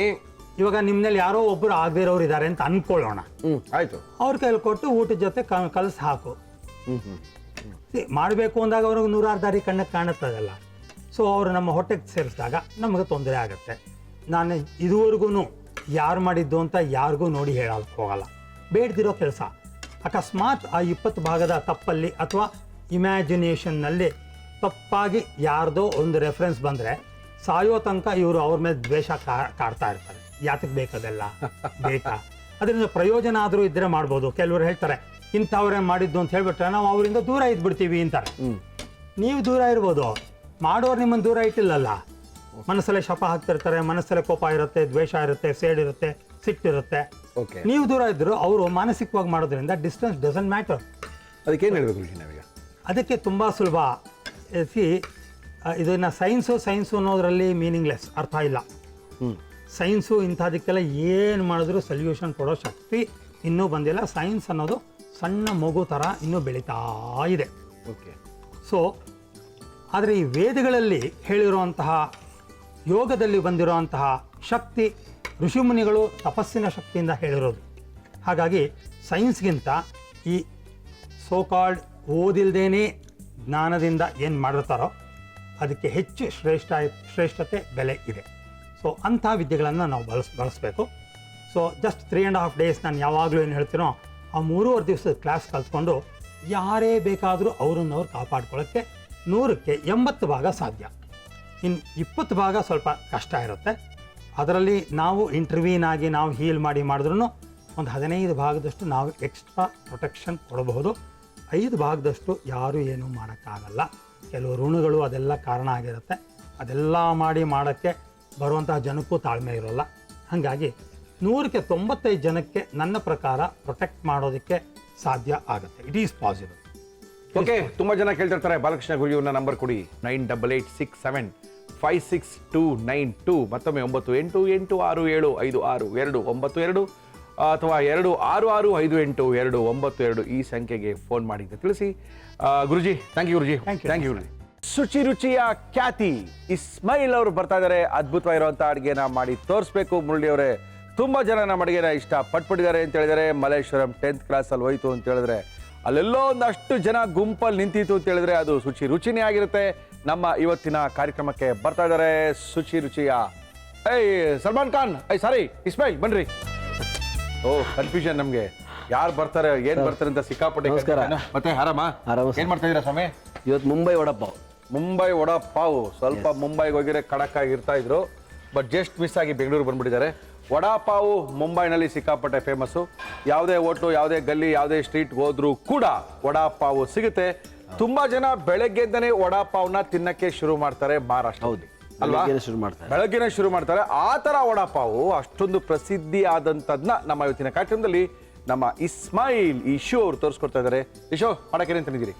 ಇವಾಗ ನಿಮ್ಮಲ್ಲಿ ಯಾರೋ ಒಬ್ಬರು ಆಗದೇ ಇರೋರು ಇದ್ದಾರೆ ಅಂತ ಅನ್ಕೊಳ್ಳೋಣ. ಆಯ್ತು. ಅವ್ರ ಕೈಲಿ ಕೊಟ್ಟು ಊಟದ ಜೊತೆ ಕಲಸಿ ಹಾಕು. ಮಾಡಬೇಕು ಅಂದಾಗ ಅವ್ರಿಗೆ 100 ದಾರಿ ಕಣ್ಣಕ್ಕೆ ಕಾಣುತ್ತದಲ್ಲ. ಸೊ ಅವರು ನಮ್ಮ ಹೊಟ್ಟೆಗೆ ಸೇರಿಸಿದಾಗ ನಮಗೆ ತೊಂದರೆ ಆಗುತ್ತೆ. ನಾನು ಇದುವರೆಗೂ ಯಾರು ಮಾಡಿದ್ದು ಅಂತ ಯಾರಿಗೂ ನೋಡಿ ಹೇಳೋಕ್ಕೆ ಹೋಗಲ್ಲ. ಬೇಡ್ದಿರೋ ಕೆಲಸ. ಅಕಸ್ಮಾತ್ ಆ 20 ಭಾಗದ ತಪ್ಪಲ್ಲಿ ಅಥವಾ ಇಮ್ಯಾಜಿನೇಷನ್ನಲ್ಲಿ ತಪ್ಪಾಗಿ ಯಾರ್ದೋ ಒಂದು ರೆಫರೆನ್ಸ್ ಬಂದರೆ ಸಾಯೋ ತನಕ ಇವರು ಅವ್ರ ಮೇಲೆ ದ್ವೇಷ ಕಾಡ್ತಾ ಇರ್ತಾರೆ. ಯಾತಕ್ಕೆ ಬೇಕದೆಲ್ಲ? ಬೇಕಾ? ಅದರಿಂದ ಪ್ರಯೋಜನ ಆದರೂ ಇದ್ದರೆ ಮಾಡ್ಬೋದು. ಕೆಲವರು ಹೇಳ್ತಾರೆ ಇಂಥವ್ರೇ ಮಾಡಿದ್ದು ಅಂತ ಹೇಳ್ಬಿಟ್ರೆ ನಾವು ಅವರಿಂದ ದೂರ ಇದ್ಬಿಡ್ತೀವಿ ಅಂತಾರೆ. ನೀವು ದೂರ ಇರ್ಬೋದು, ಮಾಡೋರು ನಿಮ್ಮನ್ನು ದೂರ ಇಟ್ಟಿಲ್ಲಲ್ಲ. ಮನಸ್ಸಲ್ಲೇ ಶಪ ಹಾಕ್ತಿರ್ತಾರೆ, ಮನಸ್ಸಲ್ಲೇ ಕೋಪ ಇರುತ್ತೆ, ದ್ವೇಷ ಇರುತ್ತೆ, ಸೇಡಿರುತ್ತೆ, ಸಿಟ್ಟಿರುತ್ತೆ. ನೀವು ದೂರ ಇದ್ದರು ಅವರು ಮಾನಸಿಕವಾಗಿ ಮಾಡೋದ್ರಿಂದ ಡಿಸ್ಟೆನ್ಸ್ ಡಸಂಟ್ ಮ್ಯಾಟರ್. ಅದಕ್ಕೇನು ಹೇಳ್ಬೇಕು ನಾವೀಗ? ಅದಕ್ಕೆ ತುಂಬ ಸುಲಭ. ಇದನ್ನು ಸೈನ್ಸು ಅನ್ನೋದ್ರಲ್ಲಿ ಮೀನಿಂಗ್ಲೆಸ್, ಅರ್ಥ ಇಲ್ಲ. ಸೈನ್ಸು ಇಂಥದಕ್ಕೆಲ್ಲ ಏನು ಮಾಡಿದ್ರು ಸೊಲ್ಯೂಷನ್ ಕೊಡೋ ಶಕ್ತಿ ಇನ್ನೂ ಬಂದಿಲ್ಲ. ಸೈನ್ಸ್ ಅನ್ನೋದು ಸಣ್ಣ ಮಗು ಥರ ಇನ್ನೂ ಬೆಳೀತಾ ಇದೆ. ಸೊ ಆದರೆ ಈ ವೇದಗಳಲ್ಲಿ ಹೇಳಿರುವಂತಹ, ಯೋಗದಲ್ಲಿ ಬಂದಿರುವಂತಹ ಶಕ್ತಿ ಋಷಿಮುನಿಗಳು ತಪಸ್ಸಿನ ಶಕ್ತಿಯಿಂದ ಹೇಳಿರೋದು. ಹಾಗಾಗಿ ಸೈನ್ಸ್ಗಿಂತ ಈ ಸೋಕಾಲ್ಡ್ ಓದಿಲ್ದೇನೆ ಜ್ಞಾನದಿಂದ ಏನು ಮಾಡಿರ್ತಾರೋ ಅದಕ್ಕೆ ಹೆಚ್ಚು ಶ್ರೇಷ್ಠತೆ ಬೆಲೆ ಇದೆ. ಸೊ ಅಂಥ ವಿದ್ಯೆಗಳನ್ನು ನಾವು ಬಳಸಬೇಕು. ಸೊ ಜಸ್ಟ್ 3.5 days ನಾನು ಯಾವಾಗಲೂ ಏನು ಹೇಳ್ತೀನೋ ಆ 3.5 ದಿವಸದ ಕ್ಲಾಸ್ ಕಲ್ತ್ಕೊಂಡು ಯಾರೇ ಬೇಕಾದರೂ ಅವ್ರನ್ನವ್ರು ಕಾಪಾಡ್ಕೊಳ್ಳೋಕ್ಕೆ 100ಕ್ಕೆ 80 ಭಾಗ ಸಾಧ್ಯ. ಇನ್ನು 20 ಭಾಗ ಸ್ವಲ್ಪ ಕಷ್ಟ ಇರುತ್ತೆ. ಅದರಲ್ಲಿ ನಾವು ಇಂಟರ್ವ್ಯೂನ್ ಆಗಿ ನಾವು ಹೀಲ್ ಮಾಡಿದ್ರೂ ಒಂದು 15 ಭಾಗದಷ್ಟು ನಾವು ಎಕ್ಸ್ಟ್ರಾ ಪ್ರೊಟೆಕ್ಷನ್ ಕೊಡಬಹುದು. 5 ಭಾಗದಷ್ಟು ಯಾರೂ ಏನೂ ಮಾಡೋಕ್ಕಾಗಲ್ಲ. ಕೆಲವು ಋಣಗಳು ಅದೆಲ್ಲ ಕಾರಣ ಆಗಿರುತ್ತೆ. ಅದೆಲ್ಲ ಮಾಡೋಕ್ಕೆ ಬರುವಂತಹ ಜನಕ್ಕೂ ತಾಳ್ಮೆ ಇರೋಲ್ಲ. ಹಾಗಾಗಿ 100ಕ್ಕೆ 95 ಜನಕ್ಕೆ ನನ್ನ ಪ್ರಕಾರ ಪ್ರೊಟೆಕ್ಟ್ ಮಾಡೋದಕ್ಕೆ ಸಾಧ್ಯ ಆಗುತ್ತೆ. It is possible. ಓಕೆ, ತುಂಬಾ ಜನ ಕೇಳ್ತಿರ್ತಾರೆ ಬಾಲಕೃಷ್ಣ ಗುರುಜಿಯವ್ರನ್ನ ನಂಬರ್ ಕೊಡಿ. 9886756292. ಮತ್ತೊಮ್ಮೆ 9886756292 ಅಥವಾ 26658292 ಈ ಸಂಖ್ಯೆಗೆ ಫೋನ್ ಮಾಡಿ ಅಂತ ತಿಳಿಸಿ. Guruji, thank you Guruji. Thank you Guruji. ಶುಚಿ ರುಚಿಯ ಖ್ಯಾತಿ ಇಸ್ಮಾಯಿಲ್ ಅವರು ಬರ್ತಾ ಇದ್ದಾರೆ. ಅದ್ಭುತವಾಗಿರುವಂಥ ಅಡುಗೆನ ಮಾಡಿ ತೋರಿಸ್ಬೇಕು. ಮುರಳಿ ಅವರೇ, ತುಂಬ ಜನ ನಮ್ಮ ಅಡುಗೆನ ಇಷ್ಟ ಪಟ್ಬಿಟ್ಟಿದ್ದಾರೆ ಅಂತ ಹೇಳಿದರೆ. ಮಲ್ಲೇಶ್ವರಂ 10th ಕ್ಲಾಸಲ್ಲಿ ಹೋಯ್ತು ಅಂತ ಹೇಳಿದ್ರೆ ಅಲ್ಲೆಲ್ಲೋ ಒಂದಷ್ಟು ಜನ ಗುಂಪಲ್ಲಿ ನಿಂತಿತ್ತು ಅಂತ ಹೇಳಿದ್ರೆ ಅದು ಶುಚಿ ರುಚಿನೇ ಆಗಿರುತ್ತೆ. ನಮ್ಮ ಇವತ್ತಿನ ಕಾರ್ಯಕ್ರಮಕ್ಕೆ ಬರ್ತಾ ಇದ್ದಾರೆ ಶುಚಿ ರುಚಿಯ ಸಲ್ಮಾನ್ ಖಾನ್. ಸಾರಿ, ಇಸ್ಮಾಯಿಲ್ ಬನ್ರಿ. ಓ, ಕನ್ಫ್ಯೂಷನ್ ನಮಗೆ, ಯಾರು ಬರ್ತಾರೆ ಏನ್ ಬರ್ತಾರೆ ಅಂತ ಸಿಕ್ಕಾಪಟ್ಟೆ. ನಮಸ್ಕಾರ. ಮತ್ತೆ ಆರಾಮ? ಏನ್ ಮಾಡ್ತಾ ಇದೀರಾ ಸ್ವಾಮಿ? ಇವತ್ತು ಮುಂಬೈ ವಡಪಾವ್. ಮುಂಬೈ ವಡಾಪಾವ್. ಸ್ವಲ್ಪ ಮುಂಬೈಗೆ ಹೋಗಿದ್ರೆ ಖಡಕ್ ಆಗಿ ಇರ್ತಾ ಇದ್ರು, ಬಟ್ ಜಸ್ಟ್ ಮಿಸ್ ಆಗಿ ಬೆಂಗಳೂರು ಬಂದ್ಬಿಟ್ಟಿದ್ದಾರೆ. ವಡಾಪಾವು ಮುಂಬೈನಲ್ಲಿ ಸಿಕ್ಕಾಪಟ್ಟೆ ಫೇಮಸ್ಸು. ಯಾವುದೇ ಹೋಟ್ಲು, ಯಾವುದೇ ಗಲ್ಲಿ, ಯಾವುದೇ ಸ್ಟ್ರೀಟ್ ಹೋದ್ರೂ ಕೂಡ ವಡಾಪಾವು ಸಿಗುತ್ತೆ. ತುಂಬಾ ಜನ ಬೆಳಗ್ಗೆಯಿಂದನೇ ವಡಾಪಾವ್ನ ತಿನ್ನಕ್ಕೆ ಶುರು ಮಾಡ್ತಾರೆ ಮಹಾರಾಷ್ಟ್ರ. ಹೌದು, ಅಲ್ವಾ? ಬೆಳಗ್ಗೆನೇ ಶುರು ಮಾಡ್ತಾರೆ. ಆ ತರ ವಡಾಪಾವು ಅಷ್ಟೊಂದು ಪ್ರಸಿದ್ಧಿ ಆದಂತದ್ನ ನಮ್ಮ ಇವತ್ತಿನ ಕಾರ್ಯಕ್ರಮದಲ್ಲಿ ನಮ್ಮ ಇಸ್ಮಾಯಿಲ್ ಇಶು ಅವರು ತೋರಿಸ್ಕೊಡ್ತಾ ಇದ್ದಾರೆ. ಇಶು, ಮಾಡಕ್ಕೆ ಏನೇನು ತಂದಿದ್ದೀರಿ?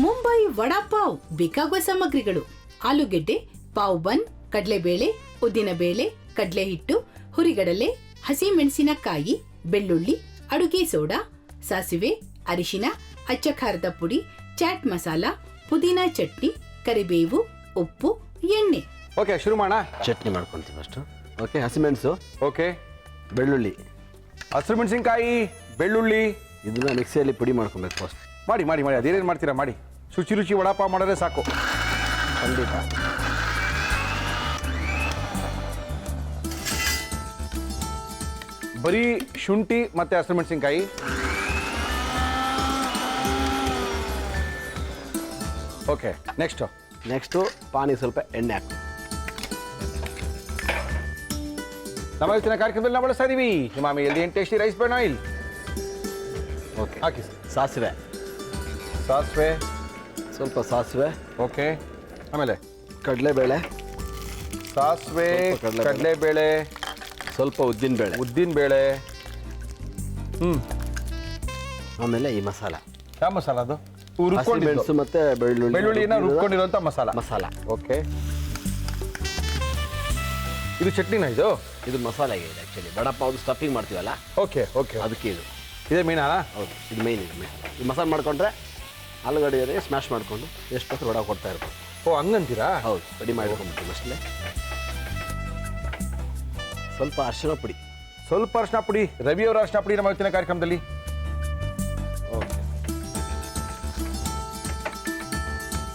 ಮುಂಬೈ ವಡಾಪಾವ್ ಬೇಕಾಗುವ ಸಾಮಗ್ರಿಗಳು: ಆಲೂಗೆಡ್ಡೆ, ಪಾವ್ ಬನ್, ಕಡಲೆಬೇಳೆ, ಉದ್ದಿನಬೇಳೆ, ಕಡಲೆ ಹಿಟ್ಟು, ಹುರಿಗಡಲೆ, ಹಸಿ ಮೆಣಸಿನಕಾಯಿ, ಬೆಳ್ಳುಳ್ಳಿ, ಅಡುಗೆ ಸೋಡಾ, ಸಾಸಿವೆ, ಅರಿಶಿನ, ಅಚ್ಚ ಖಾರದ ಪುಡಿ, ಚಾಟ್ ಮಸಾಲ, ಪುದೀನ ಚಟ್ನಿ, ಕರಿಬೇವು, ಉಪ್ಪು, ಎಣ್ಣೆ. ಓಕೆ, ಶುರು ಮಾಡೋಣ. ಚಟ್ನಿ ಮಾಡ್ಕೊಂತೀವಿ ಫಸ್ಟ್. ಓಕೆ, ಹಸಿಮೆಣಸು, ಓಕೆ, ಬೆಳ್ಳುಳ್ಳಿ, ಹಸಿರು ಮೆಣಸಿನಕಾಯಿ, ಬೆಳ್ಳುಳ್ಳಿ, ಇದನ್ನ ಮಿಕ್ಸಿಯಲ್ಲಿ ಪುಡಿ ಮಾಡ್ಕೊಬೇಕು ಫಸ್ಟ್. ಮಾಡಿ ಮಾಡಿ ಮಾಡಿ ಅದೇನೇನು ಮಾಡ್ತೀರಾ ಮಾಡಿ. ಶುಚಿ ರುಚಿ ವಡಾಪಾವ್ ಮಾಡಿದ್ರೆ ಸಾಕು. ಖಂಡಿತ. ಬರೀ ಶುಂಠಿ ಮತ್ತೆ ಹಸಿರು ಮೆಣಸಿನಕಾಯಿ. ಓಕೆ, ನೆಕ್ಸ್ಟು ಪಾನಿಗೆ ಸ್ವಲ್ಪ ಎಣ್ಣೆ ಹಾಕು. ನಮ್ಮ ಇವತ್ತಿನ ಕಾರ್ಯಕ್ರಮದಲ್ಲಿ ನಾವು ಬಳಸ್ತಾ ಇದೀವಿ Emami healthy and tasty rice bran oil. Okay, ಹಾಕಿ ಸಾಸಿವೆ, ಸ್ವಲ್ಪ ಸಾಸಿವೆ. ಓಕೆ, ಆಮೇಲೆ ಕಡಲೆಬೇಳೆ, ಸಾಸಿವೆ, ಸ್ವಲ್ಪ ಕಡಲೆಬೇಳೆ, ಸ್ವಲ್ಪ ಉದ್ದಿನಬೇಳೆ. ಆಮೇಲೆ ಈ ಮಸಾಲ. ಯಾವ ಮಸಾಲ ಅದು? ಮೆಣಸು ಮತ್ತೆ ಬೆಳ್ಳುಳ್ಳಿನ ರುಬ್ಕೊಂಡಿರುವಂತ ಮಸಾಲ. ಓಕೆ, ಇದು ಚಟ್ನಿನ? ಇದು ಮಸಾಲೆಗೆ ಇದೆ ಆ್ಯಕ್ಚುಲಿ. ವಡಪಾವ್ ಸ್ಟಫಿಂಗ್ ಮಾಡ್ತೀವಲ್ಲ, ಓಕೆ ಓಕೆ, ಅದಕ್ಕೆ ಇದು. ಇದೇ ಮೀನಾ? ಹೌದು, ಇದು ಮೇಯ್ನ್. ಇದು ಮಸಾಲೆ ಮಾಡ್ಕೊಂಡ್ರೆ ಆಲೂಗಡ್ಡೆ ಸ್ಮ್ಯಾಶ್ ಮಾಡಿಕೊಂಡು ಎಷ್ಟು ಬೇಕು ವಡ ಕೊಡ್ತಾ ಇರ್ಬೋದು. ಓ, ಹಂಗಂತೀರಾ? ಹೌದು, ರೆಡಿ ಮಾಡ್ಕೊಂಡ್ಬಿಡ್ತೀವಿ ಅಷ್ಟೇ. ಸ್ವಲ್ಪ ಅರಿಶಿನ ಪುಡಿ, ಸ್ವಲ್ಪ ಅರಿಶಿನ ಪುಡಿ. ರವಿಯವರ ಅರಿಶಿನ ಪುಡಿ ನಮ್ಮ ಇವತ್ತಿನ ಕಾರ್ಯಕ್ರಮದಲ್ಲಿ. Okay,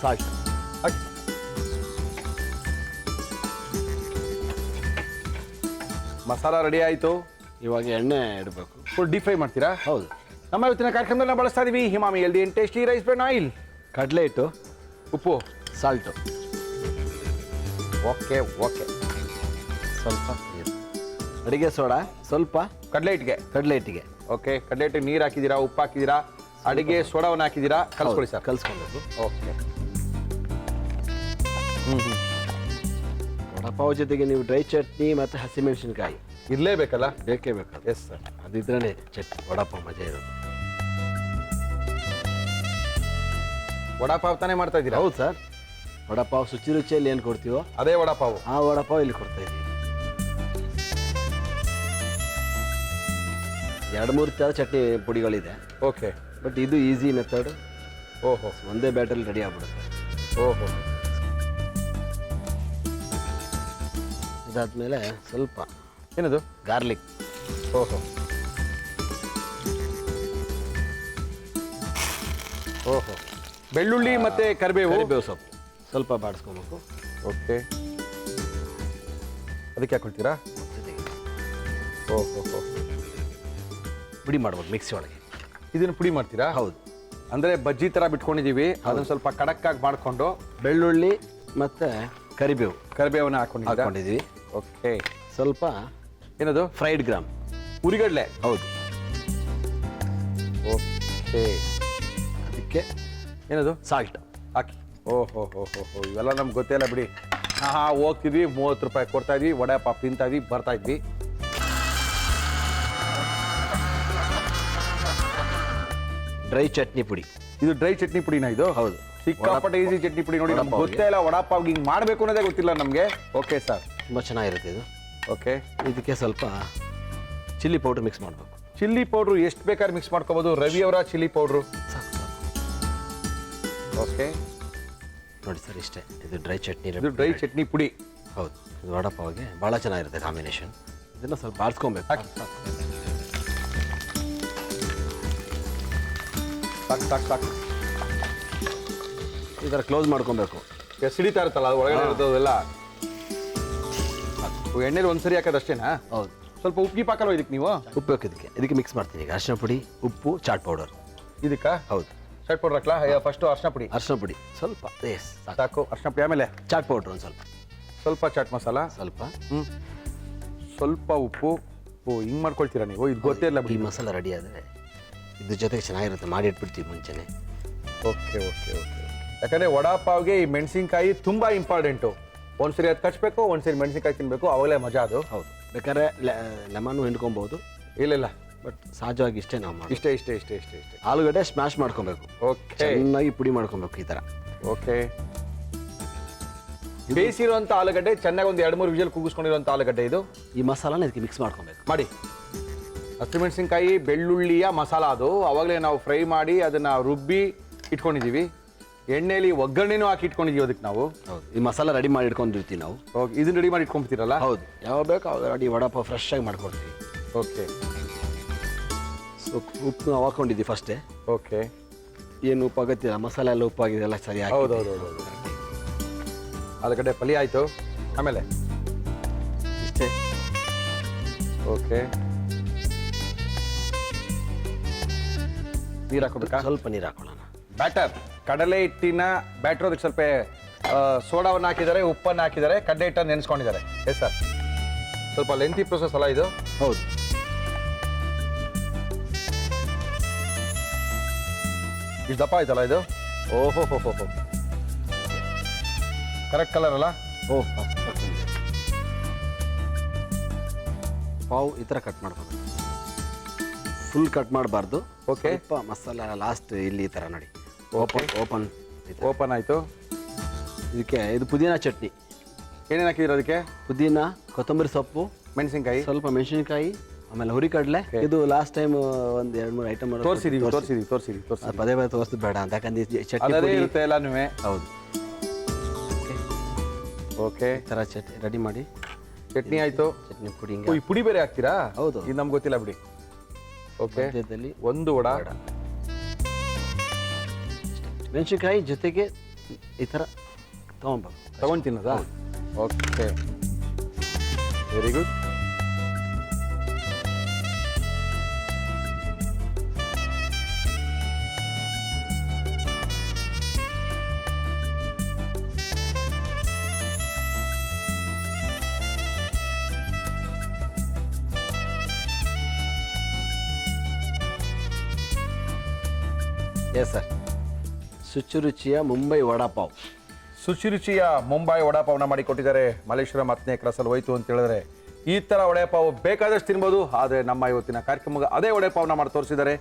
salt. ಮಸಾಲ ರೆಡಿ ಆಯಿತು. ಇವಾಗ ಎಣ್ಣೆ ಇಡಬೇಕು. ಫುಲ್ ಡೀಪ್ ಫ್ರೈ ಮಾಡ್ತೀರಾ? ಹೌದು. ನಮ್ಮ ಇವತ್ತಿನ ಕಾರ್ಯಕ್ರಮದಲ್ಲಿ ನಾವು ಬಳಸ್ತಾ ಇದೀವಿ Emami healthy and tasty rice bran oil. ಕಡಲೆ ಹಿಟ್ಟು, ಉಪ್ಪು, ಸಾಲ್ಟು, ಓಕೆ ಓಕೆ, ಸ್ವಲ್ಪ ನೀರು, ಅಡಿಗೆ ಸೋಡಾ ಸ್ವಲ್ಪ, ಕಡಲೆ ಹಿಟ್ಟಿಗೆ. ಓಕೆ, ಕಡಲೆ ಹಿಟ್ಟಿಗೆ ನೀರು ಹಾಕಿದ್ದೀರಾ, ಉಪ್ಪು ಹಾಕಿದ್ದೀರಾ, ಅಡಿಗೆ ಸೋಡಾವನ್ನು ಹಾಕಿದ್ದೀರಾ. ಕಲಿಸ್ಕೊಳ್ಳಿ ಸರ್. ಕಲಿಸ್ಕೊಬೇಕು. ಓಕೆ. ವಡಪಾವ್ ಜೊತೆಗೆ ನೀವು ಡ್ರೈ ಚಟ್ನಿ ಮತ್ತು ಹಸಿಮೆಣಸಿನಕಾಯಿ ಇರಲೇಬೇಕಲ್ಲ? ಬೇಕೇ ಬೇಕು. Yes sir. ಅದಿದ್ರೇ ಚಟ್ನಿ ವಡಪಾವ್ ಮಜಾ ಇರೋದು. ವಡಾಪಾವ್ ತಾನೇ ಮಾಡ್ತಾ ಇದ್ದೀರಾ? ಹೌದು ಸರ್. ವಡಪಾವ್ ಶುಚಿ ರುಚಿಯಲ್ಲಿ ಏನು ಕೊಡ್ತೀವೋ ಅದೇ ವಡಾಪಾವ್. ಆ ವಡಪಾವ್ ಇಲ್ಲಿ ಕೊಡ್ತಾ ಇದ್ದೀವಿ. 2-3 ಥರ ಚಟ್ನಿ ಪುಡಿಗಳಿದೆ. ಓಕೆ, ಬಟ್ ಇದು ಈಸಿ ಮೆಥಡ್. ಓಹೋ, ಒಂದೇ ಬ್ಯಾಟಲ್ಲಿ ರೆಡಿ ಆಗ್ಬಿಡುತ್ತೆ. ಓಹೋ. ಇದಾದ್ಮೇಲೆ ಸ್ವಲ್ಪ ಏನದು? ಗಾರ್ಲಿಕ್. ಓಹೋ ಓಹೋ, ಬೆಳ್ಳುಳ್ಳಿ ಮತ್ತೆ ಕರಿಬೇವು ಸೊಪ್ಪು ಸ್ವಲ್ಪ ಬಾಡಿಸ್ಕೊಬೇಕು. ಓಕೆ, ಅದಕ್ಕೆ ಹಾಕೊಳ್ತೀರಾ? ಜೊತೆಗೆ ಓಹೋ, ಪುಡಿ ಮಾಡ್ಬೋದು ಮಿಕ್ಸಿ ಒಳಗೆ. ಇದನ್ನು ಪುಡಿ ಮಾಡ್ತೀರಾ? ಹೌದು. ಅಂದರೆ ಬಜ್ಜಿ ಥರ ಬಿಟ್ಕೊಂಡಿದ್ದೀವಿ, ಅದನ್ನು ಸ್ವಲ್ಪ ಕಡಕ್ಕಾಗಿ ಮಾಡಿಕೊಂಡು ಬೆಳ್ಳುಳ್ಳಿ ಮತ್ತು ಕರಿಬೇವನ್ನ ಹಾಕೊಂಡಿದ್ದೀವಿ. ಹಾಕೊಂಡಿದ್ದೀವಿ. ಓಕೆ, ಸ್ವಲ್ಪ ಏನದು ಫ್ರೈಡ್ ಗ್ರಾಮ್. ಉರಿಗಡ್ಲೆ. ಹೌದು. ಓಕೆ. ಅದಕ್ಕೆ ಏನದು ಸಾಲ್ಟ್ ಹಾಕಿ. ಓಹೋ ಹೋ ಹೋ ಹೋ, ಇವೆಲ್ಲ ನಮ್ಗೆ ಗೊತ್ತೇ ಇಲ್ಲ ಬಿಡಿ. ಹೋಗ್ತಿದ್ವಿ, 30 ರೂಪಾಯಿ ಕೊಡ್ತಾ ಇದ್ವಿ, ವಡೆ ಪಾಪ್ ತಿಂತಾ ಇದ್ವಿ, ಬರ್ತಾ ಇದ್ವಿ. ಡ್ರೈ ಚಟ್ನಿ ಪುಡಿ. ಇದು ಡ್ರೈ ಚಟ್ನಿ ಪುಡಿನ ಇದು? ಹೌದು. ಸಿಕ್ಕಾಪಟ್ಟೆ ಈಸಿ ಚಟ್ನಿ ಪುಡಿ ನೋಡಿ, ನಮ್ಗೆ ಗೊತ್ತೇ ಇಲ್ಲ ವಡಾ ಪಾವ್ ಹಿಂಗೆ ಮಾಡಬೇಕು ಅನ್ನೋದೇ ಗೊತ್ತಿಲ್ಲ ನಮಗೆ. ಓಕೆ ಸರ್, ತುಂಬ ಚೆನ್ನಾಗಿರುತ್ತೆ ಇದು. ಓಕೆ. ಇದಕ್ಕೆ ಸ್ವಲ್ಪ ಚಿಲ್ಲಿ ಪೌಡರ್ ಮಿಕ್ಸ್ ಮಾಡಬೇಕು. ಚಿಲ್ಲಿ ಪೌಡ್ರು ಎಷ್ಟು ಬೇಕಾದ್ರೆ ಮಿಕ್ಸ್ ಮಾಡ್ಕೋಬೋದು. ರವಿಯವರ ಚಿಲ್ಲಿ ಪೌಡ್ರು. ಓಕೆ ನೋಡಿ ಸರ್, ಇಷ್ಟೇ. ಇದು ಡ್ರೈ ಚಟ್ನಿ. ಇದು ಡ್ರೈ ಚಟ್ನಿ ಪುಡಿ. ಹೌದು. ಇದು ವಡಾ ಪಾವ್ಗೆ ಭಾಳ ಚೆನ್ನಾಗಿರುತ್ತೆ ಕಾಂಬಿನೇಷನ್. ಇದನ್ನು ಸ್ವಲ್ಪ ಬಾರಿಸ್ಕೊಬೇಕು. ಸಾಕು ಸಾಕು ಸಾಕು ಸಾಕು. ಈ ಥರ ಕ್ಲೋಸ್ ಮಾಡ್ಕೊಬೇಕು. ಸಿಡಿತಾ ಇರುತ್ತಲ್ಲ ಅದು ಒಳಗಡೆ ಇರೋದೆಲ್ಲ. ಎಣ್ಣೆಲಿ ಒಂದ್ಸರಿ ಹಾಕೋದಷ್ಟೇನಾ? ಹೌದು. ಸ್ವಲ್ಪ ಉಪ್ಪು ಹಾಕಲ್ವ ಇದಕ್ಕೆ ನೀವು? ಉಪ್ಪು ಬೇಕು ಇದಕ್ಕೆ ಮಿಕ್ಸ್ ಮಾಡ್ತೀನಿ. ಈಗ ಅರಿಶಿನ ಪುಡಿ, ಉಪ್ಪು, ಚಾಟ್ ಪೌಡರ್. ಇದಕ್ಕೆ? ಹೌದು. Chat powder ಹಾಕ್ಲಾ? ಫಸ್ಟು ಅರ್ಶಿನ ಪುಡಿ. ಅರಿಶಿನ ಪುಡಿ ಸ್ವಲ್ಪ. ಎಸ್, ಸಾಕು. ಅರ್ಶಿನ ಪುಡಿ ಆಮೇಲೆ ಚಾಟ್ ಪೌಡ್ರ್ ಒಂದು ಸ್ವಲ್ಪ. ಸ್ವಲ್ಪ ಚಾಟ್ ಮಸಾಲ ಸ್ವಲ್ಪ. ಸ್ವಲ್ಪ ಉಪ್ಪು. ಹಿಂಗೆ ಮಾಡ್ಕೊಳ್ತೀರಾ ನೀವು? ಇದು ಗೊತ್ತೇ ಇಲ್ಲ ಈ ಬಿಡಿ. ಮಸಾಲ ರೆಡಿ ಆದರೆ ಇದ್ರ ಜೊತೆಗೆ ಚೆನ್ನಾಗಿರುತ್ತೆ. ಮಾಡಿ ಇಟ್ಬಿಡ್ತೀವಿ ಮುಂಚೆನೆ. Okay okay okay. ಯಾಕಂದರೆ ವಡಾ ಪಾವ್ಗೆ ಈ ಮೆಣಸಿನ್ಕಾಯಿ ತುಂಬ ಇಂಪಾರ್ಟೆಂಟು. ಒಂದ್ಸರಿ ಅದು ಕಚ್ಬೇಕು, ಒಂದ್ಸರಿ ಮೆಣಸಿನ್ಕಾಯಿ ತಿನ್ನಬೇಕು, ಅವಾಗಲೇ ಮಜಾ ಅದು. ಹೌದು. ಬೇಕಾದ್ರೆ ಲೆಮನ್ನು ಹಿಂಡ್ಕೊಬೋದು. ಇಲ್ಲ ಬಟ್ ಸಹಜವಾಗಿ ಇಷ್ಟೇ ನಾವು ಮಾಡಿ. ಇಷ್ಟೇ ಇಷ್ಟೇ ಇಷ್ಟೇ ಇಷ್ಟೇ ಇಷ್ಟೇ. ಆಲೂಗಡ್ಡೆ ಸ್ಮ್ಯಾಶ್ ಮಾಡ್ಕೊಬೇಕು. ಓಕೆ. ಚೆನ್ನಾಗಿ ಪುಡಿ ಮಾಡ್ಕೊಬೇಕು ಈ ಥರ. ಓಕೆ. ಬೇಯಿಸಿರುವಂಥ ಆಲೂಗಡ್ಡೆ, ಚೆನ್ನಾಗಿ ಒಂದು 2-3 ವಿಷಲ್ ಕೂಗಿಸ್ಕೊಂಡಿರುವಂಥ ಆಲೂಗಡ್ಡೆ ಇದು. ಈ ಮಸಾಲಾನ ಇದಕ್ಕೆ ಮಿಕ್ಸ್ ಮಾಡ್ಕೊಬೇಕು. ಮಾಡಿ. ಹಸಿಮೆಣಸಿನ್ಕಾಯಿ, ಬೆಳ್ಳುಳ್ಳಿಯ ಮಸಾಲ ಅದು. ಅವಾಗಲೇ ನಾವು ಫ್ರೈ ಮಾಡಿ ಅದನ್ನು ರುಬ್ಬಿ ಇಟ್ಕೊಂಡಿದ್ದೀವಿ. ಎಣ್ಣೆಯಲ್ಲಿ ಒಗ್ಗರಣೆನೂ ಹಾಕಿ ಇಟ್ಕೊಂಡಿದ್ದೀವಿ ಅದಕ್ಕೆ ನಾವು. ಹೌದು. ಈ ಮಸಾಲ ರೆಡಿ ಮಾಡಿ ಇಟ್ಕೊಂಡಿರ್ತೀವಿ ನಾವು. ಓಕೆ. ಇದನ್ನ ರೆಡಿ ಮಾಡಿ ಇಟ್ಕೊಂಡ್ಬಿಡ್ತೀರಲ್ಲ? ಹೌದು. ಯಾವಾಗ ಬೇಕು ಅವಾಗ ರೆಡಿ ವಡಾ ಪಾವ್ ಫ್ರೆಶ್ ಆಗಿ ಮಾಡ್ಕೊಡ್ತೀವಿ. ಓಕೆ. ಉಪ್ಪು ನಾವು ಹಾಕೊಂಡಿದ್ದೀವಿ ಫಸ್ಟೇ. ಓಕೆ. ಏನು ಉಪ್ಪು ಆಗುತ್ತಿಲ್ಲ, ಮಸಾಲೆ ಎಲ್ಲ ಉಪ್ಪಾಗಿದೆ, ಎಲ್ಲ ಸರಿ. ಹೌದು ಹೌದು ಹೌದು. ಆಲೂಗಡ್ಡೆ ಪಲ್ಯ ಆಯಿತು. ಆಮೇಲೆ ಇಷ್ಟೇ. ಓಕೆ. ನೀರು ಹಾಕೋಬೇಕಾ? ಸ್ವಲ್ಪ ನೀರು ಹಾಕೊಳ್ಳೋಣ. ಬ್ಯಾಟರ್, ಕಡಲೆ ಹಿಟ್ಟಿನ ಬ್ಯಾಟರ್. ಅದಕ್ಕೆ ಸ್ವಲ್ಪ ಸೋಡಾವನ್ನು ಹಾಕಿದ್ದಾರೆ, ಉಪ್ಪನ್ನು ಹಾಕಿದ್ದಾರೆ, ಕಡಲೆ ಹಿಟ್ಟನ್ನು ನೆನೆಸ್ಕೊಂಡಿದ್ದಾರೆ. Yes sir. ಸ್ವಲ್ಪ ಲೆಂತಿ ಪ್ರೊಸೆಸ್ ಅಲ್ಲ ಇದು? ಹೌದು. ಇಷ್ಟು ದಪ್ಪ ಆಯ್ತಲ್ಲ ಇದು? ಓಹೋ ಹೋ ಹೋ ಹೋ. ಕರೆಕ್ಟ್ ಕಲರ್ ಅಲ್ಲ? ಓಹ್, ಪಾವ್ ಈ ಥರ ಕಟ್ ಮಾಡ್ಕೋಬೇಕು. ಫುಲ್ ಕಟ್ ಮಾಡಬಾರ್ದು. ಓಕೆ. ಸ್ವಲ್ಪ ಮಸಾಲ ಲಾಸ್ಟ್ ಇಲ್ಲಿ ಈ ಥರ ನೋಡಿ. ಓಪನ್ ಓಪನ್ ಆಯಿತು. ಇದಕ್ಕೆ ಇದು ಪುದೀನ ಚಟ್ನಿ. ಏನೇನು ಹಾಕಿದ್ದೀರ ಅದಕ್ಕೆ? ಪುದೀನ, ಕೊತ್ತಂಬರಿ ಸೊಪ್ಪು, ಮೆಣಸಿನ್ಕಾಯಿ, ಸ್ವಲ್ಪ ಮೆಣಸಿನಕಾಯಿ, ಆಮೇಲೆ ಹುರಿಕಡಲೆ. ಇದು ಲಾಸ್ಟ್ ಟೈಮ್ ಒಂದು 2-3 ಐಟಮ್ ತೋರಿಸಿದೀವಿ. ಪದೇ ಪದೇ ತೋರಿಸ್ದು ಬೇಡ ಅಂತ, ಯಾಕಂದ್ರೆ ಈ ಚಟ್ನಿ ಅದೇ ಪುಡಿ ಇರುತ್ತೆ ಎಲ್ಲನೂ. ಹೌದು. ಓಕೆ. ಈ ಥರ ಚಟ್ನಿ ರೆಡಿ ಮಾಡಿ. ಚಟ್ನಿ ಆಯಿತು. ಚಟ್ನಿ ಪುಡಿ ಈ ಪುಡಿ ಬೇರೆ ಹಾಕ್ತೀರಾ? ಹೌದು. ಇದು ನಮ್ಗೆ ಗೊತ್ತಿಲ್ಲ ಬಿಡಿ. ಓಕೆ. ಮಧ್ಯದಲ್ಲಿ ಒಂದು ವಡಾ. ಮೆಣಸಿನಕಾಯಿ ಜೊತೆಗೆ ಈ ಥರ ತಗೊಂಡು ತಿನ್ನೋದಾ? Okay, very good. Yes sir. ಶುಚಿರುಚಿಯ ಮುಂಬೈ ವಡಾ ಪಾವ್. ಶುಚಿರುಚಿಯ ಮುಂಬೈ ವಡಾಪಾವ್ನ ಮಾಡಿ ಕೊಟ್ಟಿದ್ದಾರೆ. ಮಲ್ಲೇಶ್ವರಂ 10ನೇ ಕ್ರಾಸಲ್ಲಿ ಹೋಯ್ತು ಅಂತ ಹೇಳಿದ್ರೆ ಈ ಥರ ವಡೆಪಾವ್ ಬೇಕಾದಷ್ಟು ತಿನ್ಬೋದು. ಆದರೆ ನಮ್ಮ ಇವತ್ತಿನ ಕಾರ್ಯಕ್ರಮಕ್ಕೆ ಅದೇ ವಡೆಪಾವ್ನ ಮಾಡಿ ತೋರಿಸಿದ್ದಾರೆ.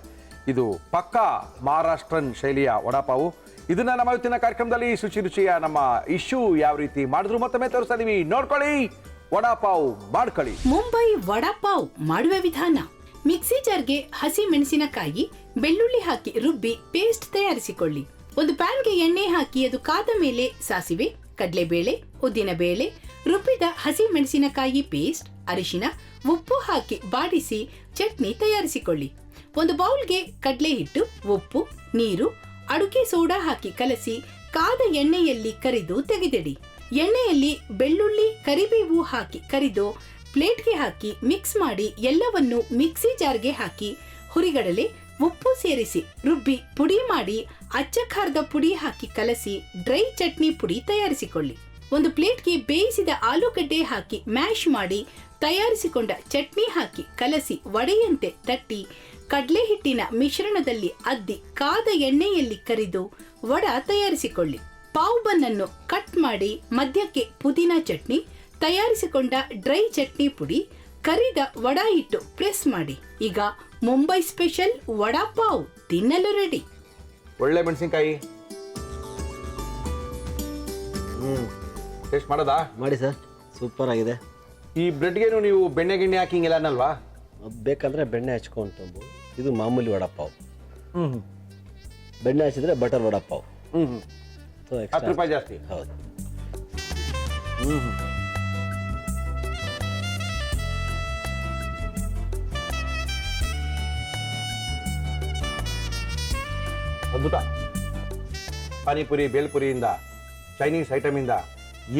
ಇದು ಪಕ್ಕಾ ಮಹಾರಾಷ್ಟ್ರನ್ ಶೈಲಿಯ ವಡಾಪಾವು. ಇದನ್ನ ನಮ್ಮ ಇವತ್ತಿನ ಕಾರ್ಯಕ್ರಮದಲ್ಲಿ ಶುಚಿರುಚಿಯ ನಮ್ಮ ಇಶ್ಯೂ ಯಾವ ರೀತಿ ಮಾಡಿದ್ರು ಮತ್ತೊಮ್ಮೆ ತೋರಿಸ್ತಾ ಇದೀವಿ. ನೋಡ್ಕೊಳ್ಳಿ, ವಡಾಪಾವ್ ಮಾಡ್ಕೊಳ್ಳಿ. ಮುಂಬೈ ವಡಾಪಾವ್ ಮಾಡುವ ವಿಧಾನ: ಮಿಕ್ಸಿ ಜಾರ್ಗೆ ಹಸಿ ಮೆಣಸಿನಕಾಯಿ, ಬೆಳ್ಳುಳ್ಳಿ ಹಾಕಿ ರುಬ್ಬಿ ಪೇಸ್ಟ್ ತಯಾರಿಸಿಕೊಳ್ಳಿ. ಒಂದು ಪ್ಯಾನ್ಗೆ ಎಣ್ಣೆ ಹಾಕಿ ಅದು ಕಾದ ಮೇಲೆ ಸಾಸಿವೆ, ಕಡಲೆಬೇಳೆ, ಉದ್ದಿನಬೇಳೆ, ರುಬ್ಬಿದ ಹಸಿ ಮೆಣಸಿನಕಾಯಿ ಪೇಸ್ಟ್, ಅರಿಶಿನ, ಉಪ್ಪು ಹಾಕಿ ಬಾಡಿಸಿ ಚಟ್ನಿ ತಯಾರಿಸಿಕೊಳ್ಳಿ. ಒಂದು ಬೌಲ್ಗೆ ಕಡಲೆ ಹಿಟ್ಟು, ಉಪ್ಪು, ನೀರು, ಅಡುಗೆ ಸೋಡಾ ಹಾಕಿ ಕಲಸಿ ಕಾದ ಎಣ್ಣೆಯಲ್ಲಿ ಕರಿದು ತೆಗೆದಿಡಿ. ಎಣ್ಣೆಯಲ್ಲಿ ಬೆಳ್ಳುಳ್ಳಿ, ಕರಿಬೇವು ಹಾಕಿ ಕರಿದು ಪ್ಲೇಟ್ಗೆ ಹಾಕಿ ಮಿಕ್ಸ್ ಮಾಡಿ ಎಲ್ಲವನ್ನು ಮಿಕ್ಸಿ ಜಾರ್ಗೆ ಹಾಕಿ ಹುರಿಗಡಲೆ, ಉಪ್ಪು ಸೇರಿಸಿ ರುಬ್ಬಿ ಪುಡಿ ಮಾಡಿ ಅಚ್ಚ ಖಾರದ ಪುಡಿ ಹಾಕಿ ಕಲಸಿ ಡ್ರೈ ಚಟ್ನಿ ಪುಡಿ ತಯಾರಿಸಿಕೊಳ್ಳಿ. ಒಂದು ಪ್ಲೇಟ್ಗೆ ಬೇಯಿಸಿದ ಆಲೂಗಡ್ಡೆ ಹಾಕಿ ಮ್ಯಾಶ್ ಮಾಡಿ ತಯಾರಿಸಿಕೊಂಡ ಚಟ್ನಿ ಹಾಕಿ ಕಲಸಿ ವಡೆಯಂತೆ ತಟ್ಟಿ ಕಡಲೆ ಹಿಟ್ಟಿನ ಮಿಶ್ರಣದಲ್ಲಿ ಅದ್ದಿ ಕಾದ ಎಣ್ಣೆಯಲ್ಲಿ ಕರಿದು ವಡ ತಯಾರಿಸಿಕೊಳ್ಳಿ. ಪಾವ್ ಬನ್ ಅನ್ನು ಕಟ್ ಮಾಡಿ ಮಧ್ಯಕ್ಕೆ ಪುದೀನ ಚಟ್ನಿ, ತಯಾರಿಸಿಕೊಂಡ ಡ್ರೈ ಚಟ್ನಿ ಪುಡಿ, ಕರಿದ ವಡಾ ಹಿಟ್ಟು ಪ್ರೆಸ್ ಮಾಡಿ. ಈಗ ಮುಂಬೈ ಸ್ಪೆಷಲ್ ವಡಾ ಪಾವ್ ತಿನ್ನಲು ರೆಡಿ. ಒಳ್ಳೆ ಮೆಣಸಿನ್ಕಾಯಿ. ಟೇಸ್ಟ್ ಮಾಡೋದಾ? ಮಾಡಿ ಸರ್, ಸೂಪರ್ ಆಗಿದೆ. ಈ ಬ್ರೆಡ್ಗೇನು ನೀವು ಬೆಣ್ಣೆ ಗಿಣ್ಣೆ ಹಾಕಿ ಹಿಂಗೆಲ್ಲ ಅನ್ನಲ್ವಾ? ಅದು ಬೇಕಂದ್ರೆ ಬೆಣ್ಣೆ ಹಚ್ಕೊಂಡು, ಇದು ಮಾಮೂಲಿ ವಡಾಪಾವ್. ಹ್ಮ್ ಬೆಣ್ಣೆ ಹಚ್ಚಿದ್ರೆ ಬಟರ್ ವಡಾಪಾವ್. ಹ್ಮ್ ಸೊ 10 ರೂಪಾಯಿ ಜಾಸ್ತಿ. ಹೌದು. ಅದ್ಭುತ. ಪಾನಿಪುರಿ, ಬೇಲ್ಪುರಿಯಿಂದ ಚೈನೀಸ್ ಐಟಮಿಂದ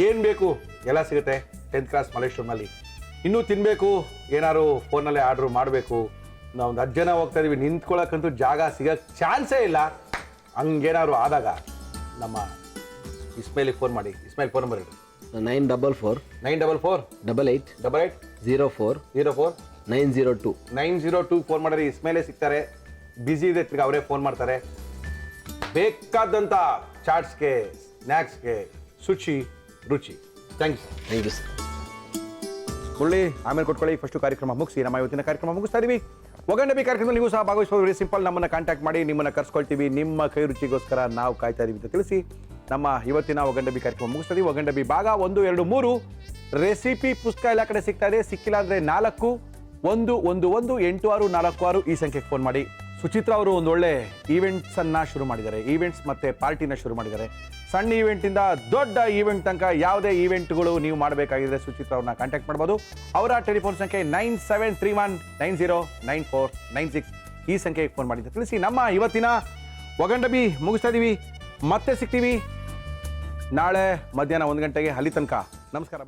ಏನು ಬೇಕು ಎಲ್ಲ ಸಿಗುತ್ತೆ 10th ಕ್ಲಾಸ್ ಮಲ್ಲೇಶ್ವರಮಲ್ಲಿ. ಇನ್ನೂ ತಿನ್ನಬೇಕು, ಏನಾದ್ರು ಫೋನಲ್ಲೇ ಆರ್ಡ್ರ್ ಮಾಡಬೇಕು, ನಾವು ಒಂದು 10 ಜನ ಹೋಗ್ತಾ ಇದೀವಿ, ನಿಂತ್ಕೊಳ್ಳೋಕ್ಕಂತೂ ಜಾಗ ಸಿಗೋಕ್ಕೆ ಚಾನ್ಸೇ ಇಲ್ಲ. ಹಂಗೇನಾದ್ರು ಆದಾಗ ನಮ್ಮ ಇಸ್ಮೈಲಿಗೆ ಫೋನ್ ಮಾಡಿ. ಇಸ್ಮೈಲ್ ಫೋನ್ ನಂಬರ್ ಇಡಿ. 944 944 88 88 04 04 902 902 ಫೋನ್ ಮಾಡಿದ್ರೆ ಇಸ್ಮೈಲೇ ಸಿಗ್ತಾರೆ. ಬ್ಯುಸಿ ಇದೆ, ತಿರ್ಗಿ ಅವರೇ ಫೋನ್ ಮಾಡ್ತಾರೆ. ಬೇಕಾದಂಥ ಚಾಟ್ಸ್ಗೆ, ಸ್ನ್ಯಾಕ್ಸ್ಗೆ ಶುಚಿ ರುಚಿ. Thank you sir. Thank you sir. Murali ಆಮೇಲೆ ಕೊಟ್ಕೊಳ್ಳಿ. ಫಸ್ಟು ಕಾರ್ಯಕ್ರಮ ಮುಗಿಸಿ ನಮ್ಮ ಇವತ್ತಿನ ಕಾರ್ಯಕ್ರಮ ಮುಗಿಸ್ತಾ ಇದೀವಿ. ಒಗಂಡಬಿ ಕಾರ್ಯಕ್ರಮದಲ್ಲಿ ನೀವು ಸಹ ಭಾಗವಹಿಸಬಹುದು. ವೆರಿ ಸಿಂಪಲ್, ನಮ್ಮನ್ನು ಕಾಂಟ್ಯಾಕ್ಟ್ ಮಾಡಿ, ನಿಮ್ಮನ್ನು ಕರ್ಸ್ಕೊಳ್ತೀವಿ. ನಿಮ್ಮ ಕೈ ರುಚಿಗೋಸ್ಕರ ನಾವು ಕಾಯ್ತಾ ಇದೀವಿ ಅಂತ ತಿಳಿಸಿ ನಮ್ಮ ಇವತ್ತಿನ ಒಗಂಡಬಿ ಕಾರ್ಯಕ್ರಮ ಮುಗಿಸ್ತಾ ಇದೀವಿ. ಒಗಂಡಬಿ ಭಾಗ 1, 2, 3 ರೆಸಿಪಿ ಪುಸ್ತಕ ಎಲ್ಲ ಕಡೆ ಸಿಗ್ತಾ ಇದೆ. ಸಿಕ್ಕಿಲ್ಲ ಅಂದರೆ 41118646 ಈ ಸಂಖ್ಯೆಗೆ ಫೋನ್ ಮಾಡಿ. ಸುಚಿತ್ರಾ ಅವರು ಒಂದು ಒಳ್ಳೆ ಈವೆಂಟ್ಸನ್ನು ಶುರು ಮಾಡಿದ್ದಾರೆ. ಈವೆಂಟ್ಸ್ ಮತ್ತು ಪಾರ್ಟಿನ ಶುರು ಮಾಡಿದ್ದಾರೆ. ಸಣ್ಣ ಈವೆಂಟಿಂದ ದೊಡ್ಡ ಈವೆಂಟ್ ತನಕ ಯಾವುದೇ ಈವೆಂಟ್ಗಳು ನೀವು ಮಾಡಬೇಕಾಗಿದ್ರೆ ಸುಚಿತ್ರಾ ಅವ್ರನ್ನ ಕಾಂಟ್ಯಾಕ್ಟ್ ಮಾಡ್ಬೋದು. ಅವರ ಟೆಲಿಫೋನ್ ಸಂಖ್ಯೆ 9731909496 ಈ ಸಂಖ್ಯೆಗೆ ಫೋನ್ ಮಾಡಿ ಅಂತ ತಿಳಿಸಿ ನಮ್ಮ ಇವತ್ತಿನ ಒಗಂಡಬಿ ಮುಗಿಸ್ತಾ ಇದ್ದೀವಿ. ಮತ್ತೆ ಸಿಗ್ತೀವಿ ನಾಳೆ ಮಧ್ಯಾಹ್ನ 1 ಗಂಟೆಗೆ. ಅಲ್ಲಿ ತನಕ ನಮಸ್ಕಾರ.